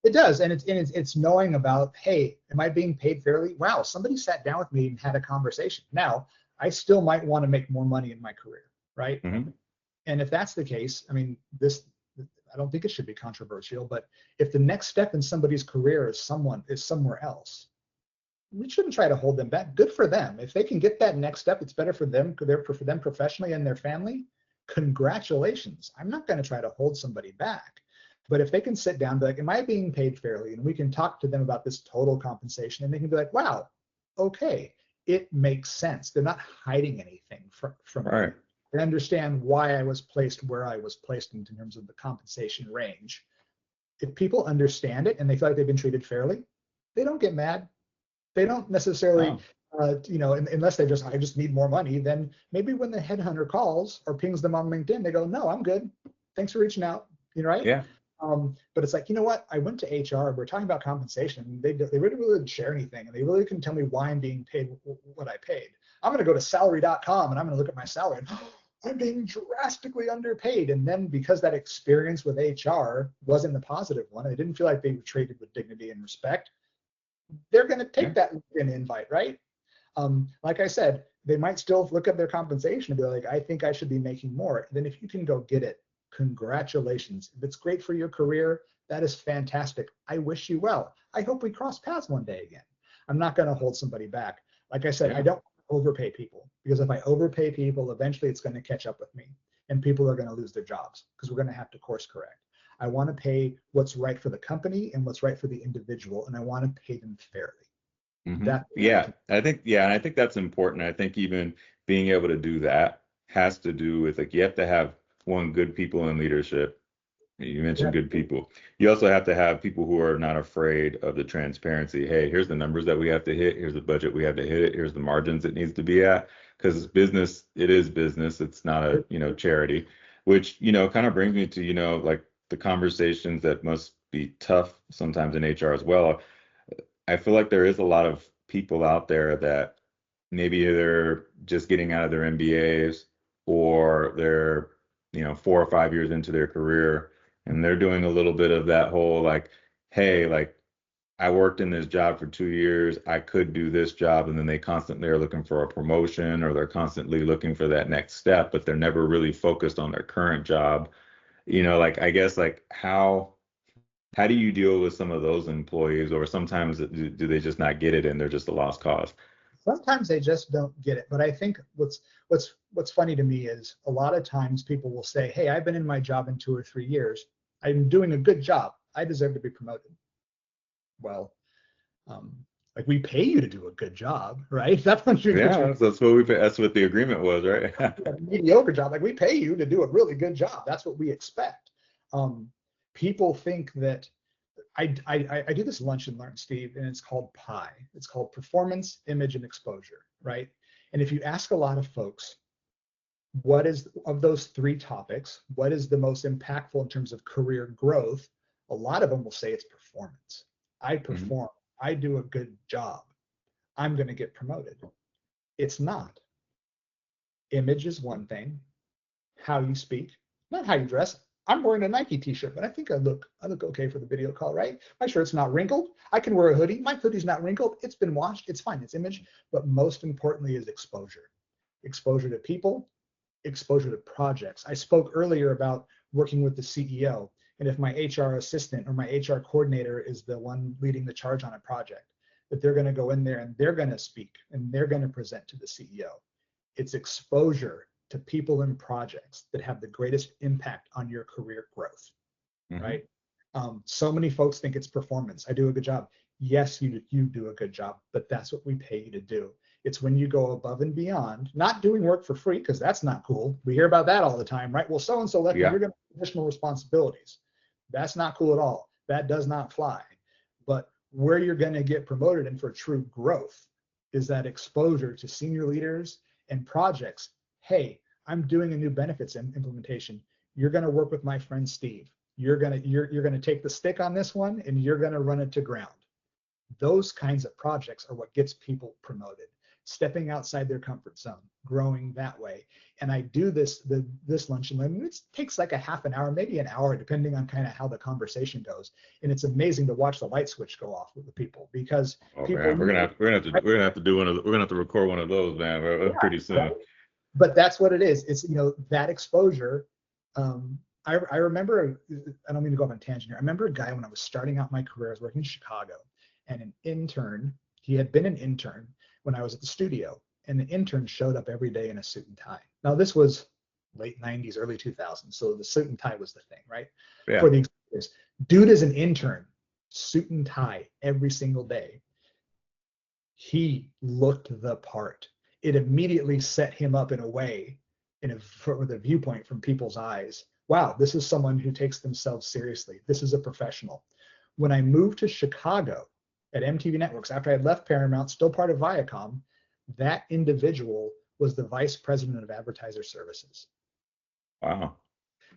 It does, and it's knowing about, hey, am I being paid fairly? Wow, somebody sat down with me and had a conversation. Now, I still might want to make more money in my career, right? Hmm. And if that's the case, I mean, I don't think it should be controversial, but if the next step in somebody's career is somewhere else, we shouldn't try to hold them back. Good for them. If they can get that next step, it's better for them, for them professionally and their family. Congratulations. I'm not going to try to hold somebody back. But if they can sit down and be like, am I being paid fairly? And we can talk to them about this total compensation, and they can be like, wow, okay, it makes sense. They're not hiding anything from All me. right. They understand why I was placed where I was placed in terms of the compensation range. If people understand it and they feel like they've been treated fairly, they don't get mad. They don't necessarily, Oh, unless I just need more money. Then maybe when the headhunter calls or pings them on LinkedIn, they go, no, I'm good. Thanks for reaching out. Right? yeah. But it's like, you know what? I went to HR. We're talking about compensation. And they really didn't share anything, and they really couldn't tell me why I'm being paid what I paid. I'm going to go to salary.com and I'm going to look at my salary, and I'm being drastically underpaid. And then because that experience with HR wasn't the positive one, they didn't feel like they were treated with dignity and respect, they're going to Yeah. take that LinkedIn invite, right? Like I said, they might still look at their compensation and be like, I think I should be making more. And then if you can go get it, congratulations. If it's great for your career, that is fantastic. I wish you well. I hope we cross paths one day again. I'm not going to hold somebody back. Like I said, I Yeah. don't overpay people, because if I overpay people, eventually it's going to catch up with me and people are going to lose their jobs because we're going to have to course correct. I want to pay what's right for the company and what's right for the individual, and I want to pay them fairly. That Yeah, and I think that's important. I think even being able to do that has to do with, like, you have to have one, good people in leadership. You yeah, mentioned good people. You also have to have people who are not afraid of the transparency. Hey, here's the numbers that we have to hit. Here's the budget we have to hit it. Here's the margins it needs to be at. Because business, it is business. It's not a, charity, which, kind of brings me to, like the conversations that must be tough sometimes in HR as well. I feel like there is a lot of people out there that maybe they're just getting out of their MBAs, or they're, 4 or 5 years into their career, and they're doing a little bit of that whole, like, hey, like, I worked in this job for 2 years, I could do this job. And then they constantly are looking for a promotion, or they're constantly looking for that next step, but they're never really focused on their current job. Like, I guess, like, how do you deal with some of those employees? Or sometimes do they just not get it and they're just a lost cause? sometimes they just don't get it. But I think what's funny to me is a lot of times people will say, hey, I've been in my job in 2 or 3 years. I'm doing a good job. I deserve to be promoted. Well, um, Like, we pay you to do a good job, right? That's what you're Yeah, that's what the agreement was, right? a mediocre job. Like, we pay you to do a really good job. That's what we expect. People think that I do this lunch and learn, Steve, and it's called PIE. It's called performance, image, and exposure, right? And if you ask a lot of folks, what is, of those three topics, what is the most impactful in terms of career growth? A lot of them will say it's performance. I perform, I do a good job, I'm going to get promoted. It's not. Image is one thing, how you speak, not how you dress. I'm wearing a Nike t-shirt, but I think I look okay for the video call, right? My shirt's not wrinkled. I can wear a hoodie. My hoodie's not wrinkled. It's been washed. It's fine. It's image. But most importantly is exposure. Exposure to people, exposure to projects. I spoke earlier about working with the CEO, and if my HR assistant or my HR coordinator is the one leading the charge on a project, that they're going to go in there and they're going to speak and they're going to present to the CEO. It's exposure to people and projects that have the greatest impact on your career growth, right? So many folks think it's performance. I do a good job. Yes, you do a good job, but that's what we pay you to do. It's when you go above and beyond, not doing work for free, because that's not cool. We hear about that all the time, right? Well, so-and-so left me, you're going to have additional responsibilities. That's not cool at all. That does not fly. But where you're going to get promoted and for true growth is that exposure to senior leaders and projects. Hey, I'm doing a new benefits implementation. You're going to work with my friend Steve. You're going to take the stick on this one and you're going to run it to ground. Those kinds of projects are what gets people promoted, stepping outside their comfort zone, growing that way. And I do this lunch and learn. It takes like a half an hour, maybe an hour, depending on kind of how the conversation goes. And it's amazing to watch the light switch go off with the people, because people, man, we're gonna have to record one of those, man, pretty soon. Right? But that's what it is. It's, that exposure. I remember, I don't mean to go off on a tangent here. I remember a guy when I was starting out my career. I was working in Chicago, and an intern, he had been an intern when I was at the studio, and the intern showed up every day in a suit and tie. Now, this was late 90s, early 2000s, so the suit and tie was the thing, right? Yeah. For the executives. Dude is an intern, suit and tie every single day. He looked the part. It immediately set him up in a way, with a viewpoint from people's eyes. Wow, this is someone who takes themselves seriously. This is a professional. When I moved to Chicago at MTV Networks, after I had left Paramount, still part of Viacom, that individual was the vice president of advertiser services. Wow.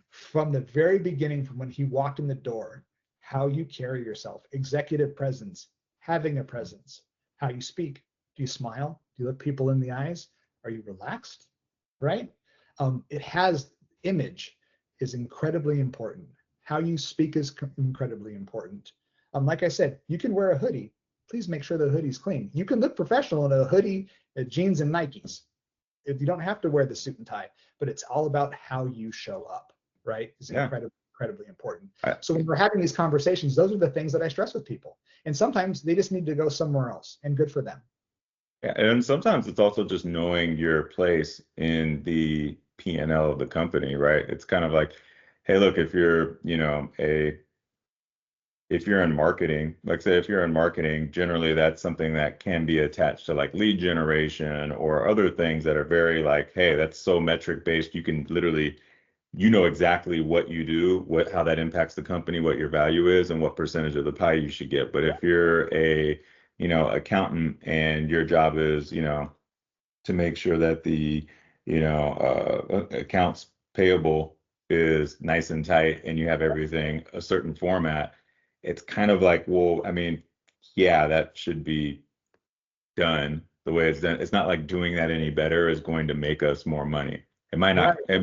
From the very beginning, from when he walked in the door, how you carry yourself, executive presence, having a presence, how you speak. Do you smile? Do you look people in the eyes? Are you relaxed? Right? It has image is incredibly important. How you speak is incredibly important. Like I said, you can wear a hoodie. Please make sure the hoodie's clean. You can look professional in a hoodie, jeans, and Nikes. If you don't have to wear the suit and tie, but it's all about how you show up, right? It's incredibly important. So when we're having these conversations, those are the things that I stress with people. And sometimes they just need to go somewhere else, and good for them. Yeah, and sometimes it's also just knowing your place in the P&L of the company, right? It's kind of like, hey, look, if you're, if you're in marketing, like say if you're in marketing, generally that's something that can be attached to like lead generation or other things that are very like, hey, that's so metric based. You can literally, exactly what you do, how that impacts the company, what your value is, and what percentage of the pie you should get. But if you're a accountant and your job is, to make sure that the, accounts payable is nice and tight and you have everything a certain format, it's kind of like, well, I mean, yeah, that should be done the way it's done. It's not like doing that any better is going to make us more money. It might not, it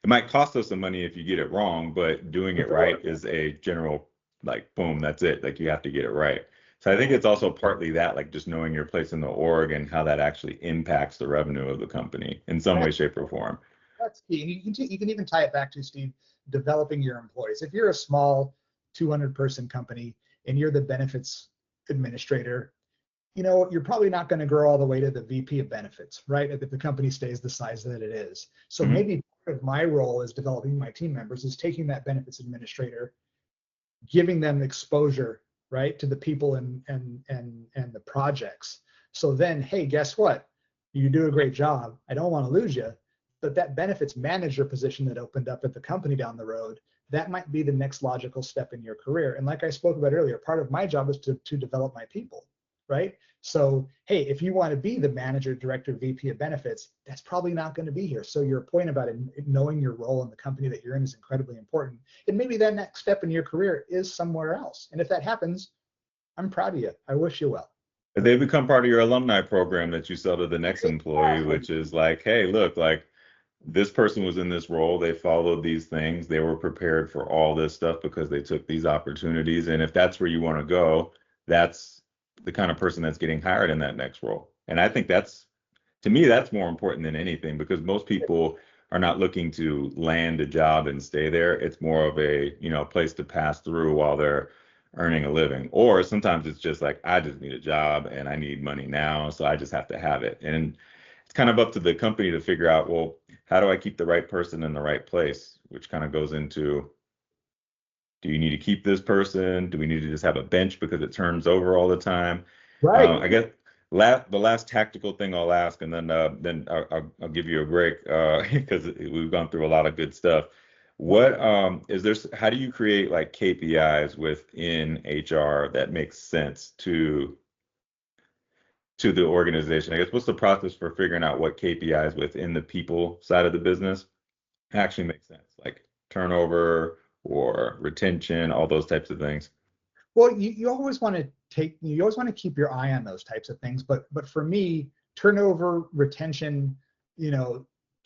might cost us some money if you get it wrong, but doing it right is a general, like, boom, that's it. Like, you have to get it right. So I think it's also partly that, like just knowing your place in the org and how that actually impacts the revenue of the company in some way, shape, or form. That's key. You can even tie it back to, Steve, developing your employees. If you're a small 200-person company and you're the benefits administrator, you're probably not going to grow all the way to the VP of benefits, right? If the company stays the size that it is. So maybe part of my role as developing my team members is taking that benefits administrator, giving them exposure right? To the people and the projects. So then, hey, guess what? You do a great job. I don't want to lose you, but that benefits manager position that opened up at the company down the road, that might be the next logical step in your career. And like I spoke about earlier, part of my job is to develop my people, right? So, hey, if you want to be the manager, director, VP of benefits, that's probably not going to be here. So your point about it, knowing your role in the company that you're in is incredibly important. And maybe that next step in your career is somewhere else. And if that happens, I'm proud of you. I wish you well. They become part of your alumni program that you sell to the next employee, which is like, hey, look, like this person was in this role, they followed these things, they were prepared for all this stuff because they took these opportunities. And if that's where you want to go, that's the kind of person that's getting hired in that next role. And I think that's, to me, that's more important than anything, because most people are not looking to land a job and stay there. It's more of a, place to pass through while they're earning a living. Or sometimes it's just like, I just need a job and I need money now, so I just have to have it. And it's kind of up to the company to figure out, well, how do I keep the right person in the right place? Which kind of goes into, do you need to keep this person? Do we need to just have a bench because it turns over all the time? Right. I guess the last tactical thing I'll ask, and then I'll give you a break because we've gone through a lot of good stuff. What is there? How do you create like KPIs within HR that makes sense to the organization? I guess what's the process for figuring out what KPIs within the people side of the business actually make sense, like turnover or retention, all those types of things? Well, you always want to keep your eye on those types of things. But for me, turnover, retention,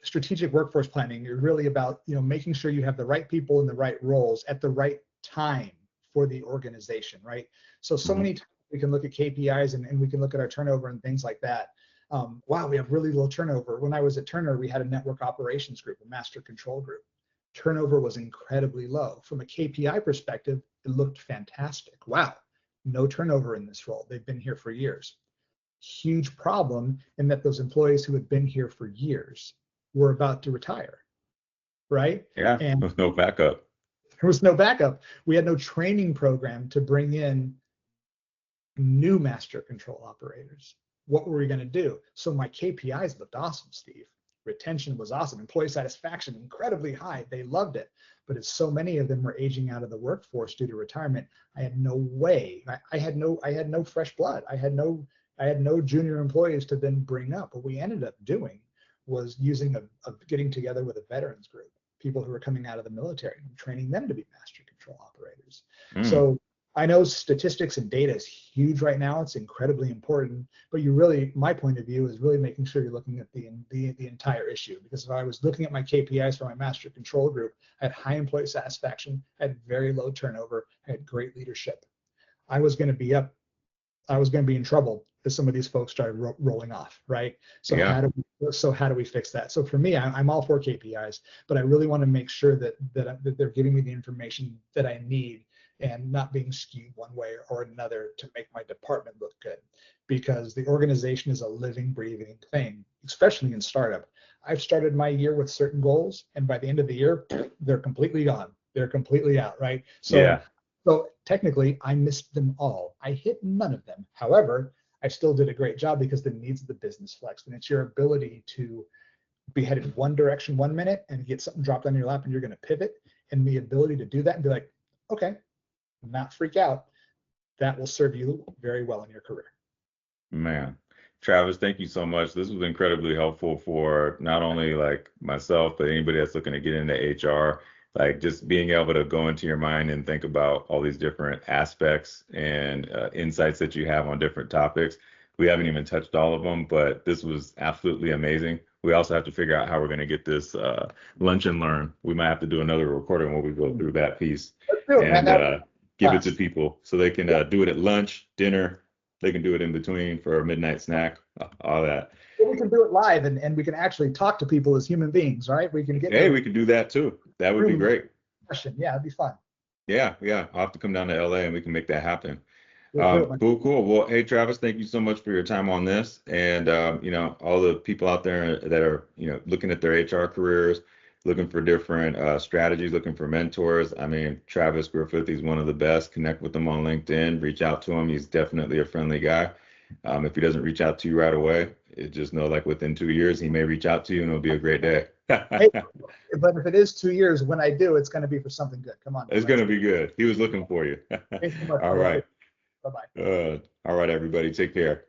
strategic workforce planning are really about, making sure you have the right people in the right roles at the right time for the organization, right? So many times we can look at KPIs and we can look at our turnover and things like that. Wow, we have really low turnover. When I was at Turner, we had a network operations group, a master control group. Turnover was incredibly low. From a KPI perspective, it looked fantastic. Wow, no turnover in this role. They've been here for years. Huge problem in that those employees who had been here for years were about to retire, right? Yeah, And with no backup. there was no backup. We had no training program to bring in new master control operators. What were we going to do? So my KPIs looked awesome, Steve. Retention was awesome. Employee satisfaction incredibly high. They loved it. But as so many of them were aging out of the workforce due to retirement, I had no way. I had no fresh blood. I had no junior employees to then bring up. What we ended up doing was using getting together with a veterans group, people who were coming out of the military, and training them to be master control operators. So I know statistics and data is huge right now. It's incredibly important, but my point of view is really making sure you're looking at the entire issue. Because if I was looking at my KPIs for my master control group, I had high employee satisfaction, I had very low turnover, I had great leadership. I was going to be in trouble if some of these folks started rolling off, right? So Yeah. how do we fix that? So for me, I'm all for KPIs, but I really want to make sure that they're giving me the information that I need and not being skewed one way or another to make my department look good, because the organization is a living, breathing thing, especially in startup. I've started my year with certain goals, and by the end of the year, they're completely gone. They're completely out, right? So technically, I missed them all. I hit none of them. However, I still did a great job because the needs of the business flexed, and it's your ability to be headed one direction 1 minute and get something dropped on your lap and you're going to pivot, and the ability to do that and be like, okay, not freak out. That will serve you very well in your career. Man, Travis, thank you so much. This was incredibly helpful for not only like myself, but anybody that's looking to get into HR. Like just being able to go into your mind and think about all these different aspects and insights that you have on different topics. We haven't even touched all of them, but this was absolutely amazing. We also have to figure out how we're going to get this lunch and learn. We might have to do another recording when we go through that piece and give it to people so they can do it at lunch, dinner. They can do it in between for a midnight snack, all that. We can do it live and we can actually talk to people as human beings, right? We can get. Hey, we can do that too. That would be great. Yeah, it'd be fun. Yeah. I'll have to come down to LA and we can make that happen. Cool. Well, hey, Travis, thank you so much for your time on this. And, all the people out there that are, looking at their HR careers, looking for different strategies, looking for mentors, I mean, Travis Griffith, he's one of the best. Connect with him on LinkedIn, reach out to him. He's definitely a friendly guy. If he doesn't reach out to you right away, just know like within 2 years, he may reach out to you and it'll be a great day. Hey, but if it is 2 years, when I do, it's going to be for something good. Come on. It's going to be good. He was looking for you. Thanks so much. All right. Bye-bye. All right, everybody. Take care.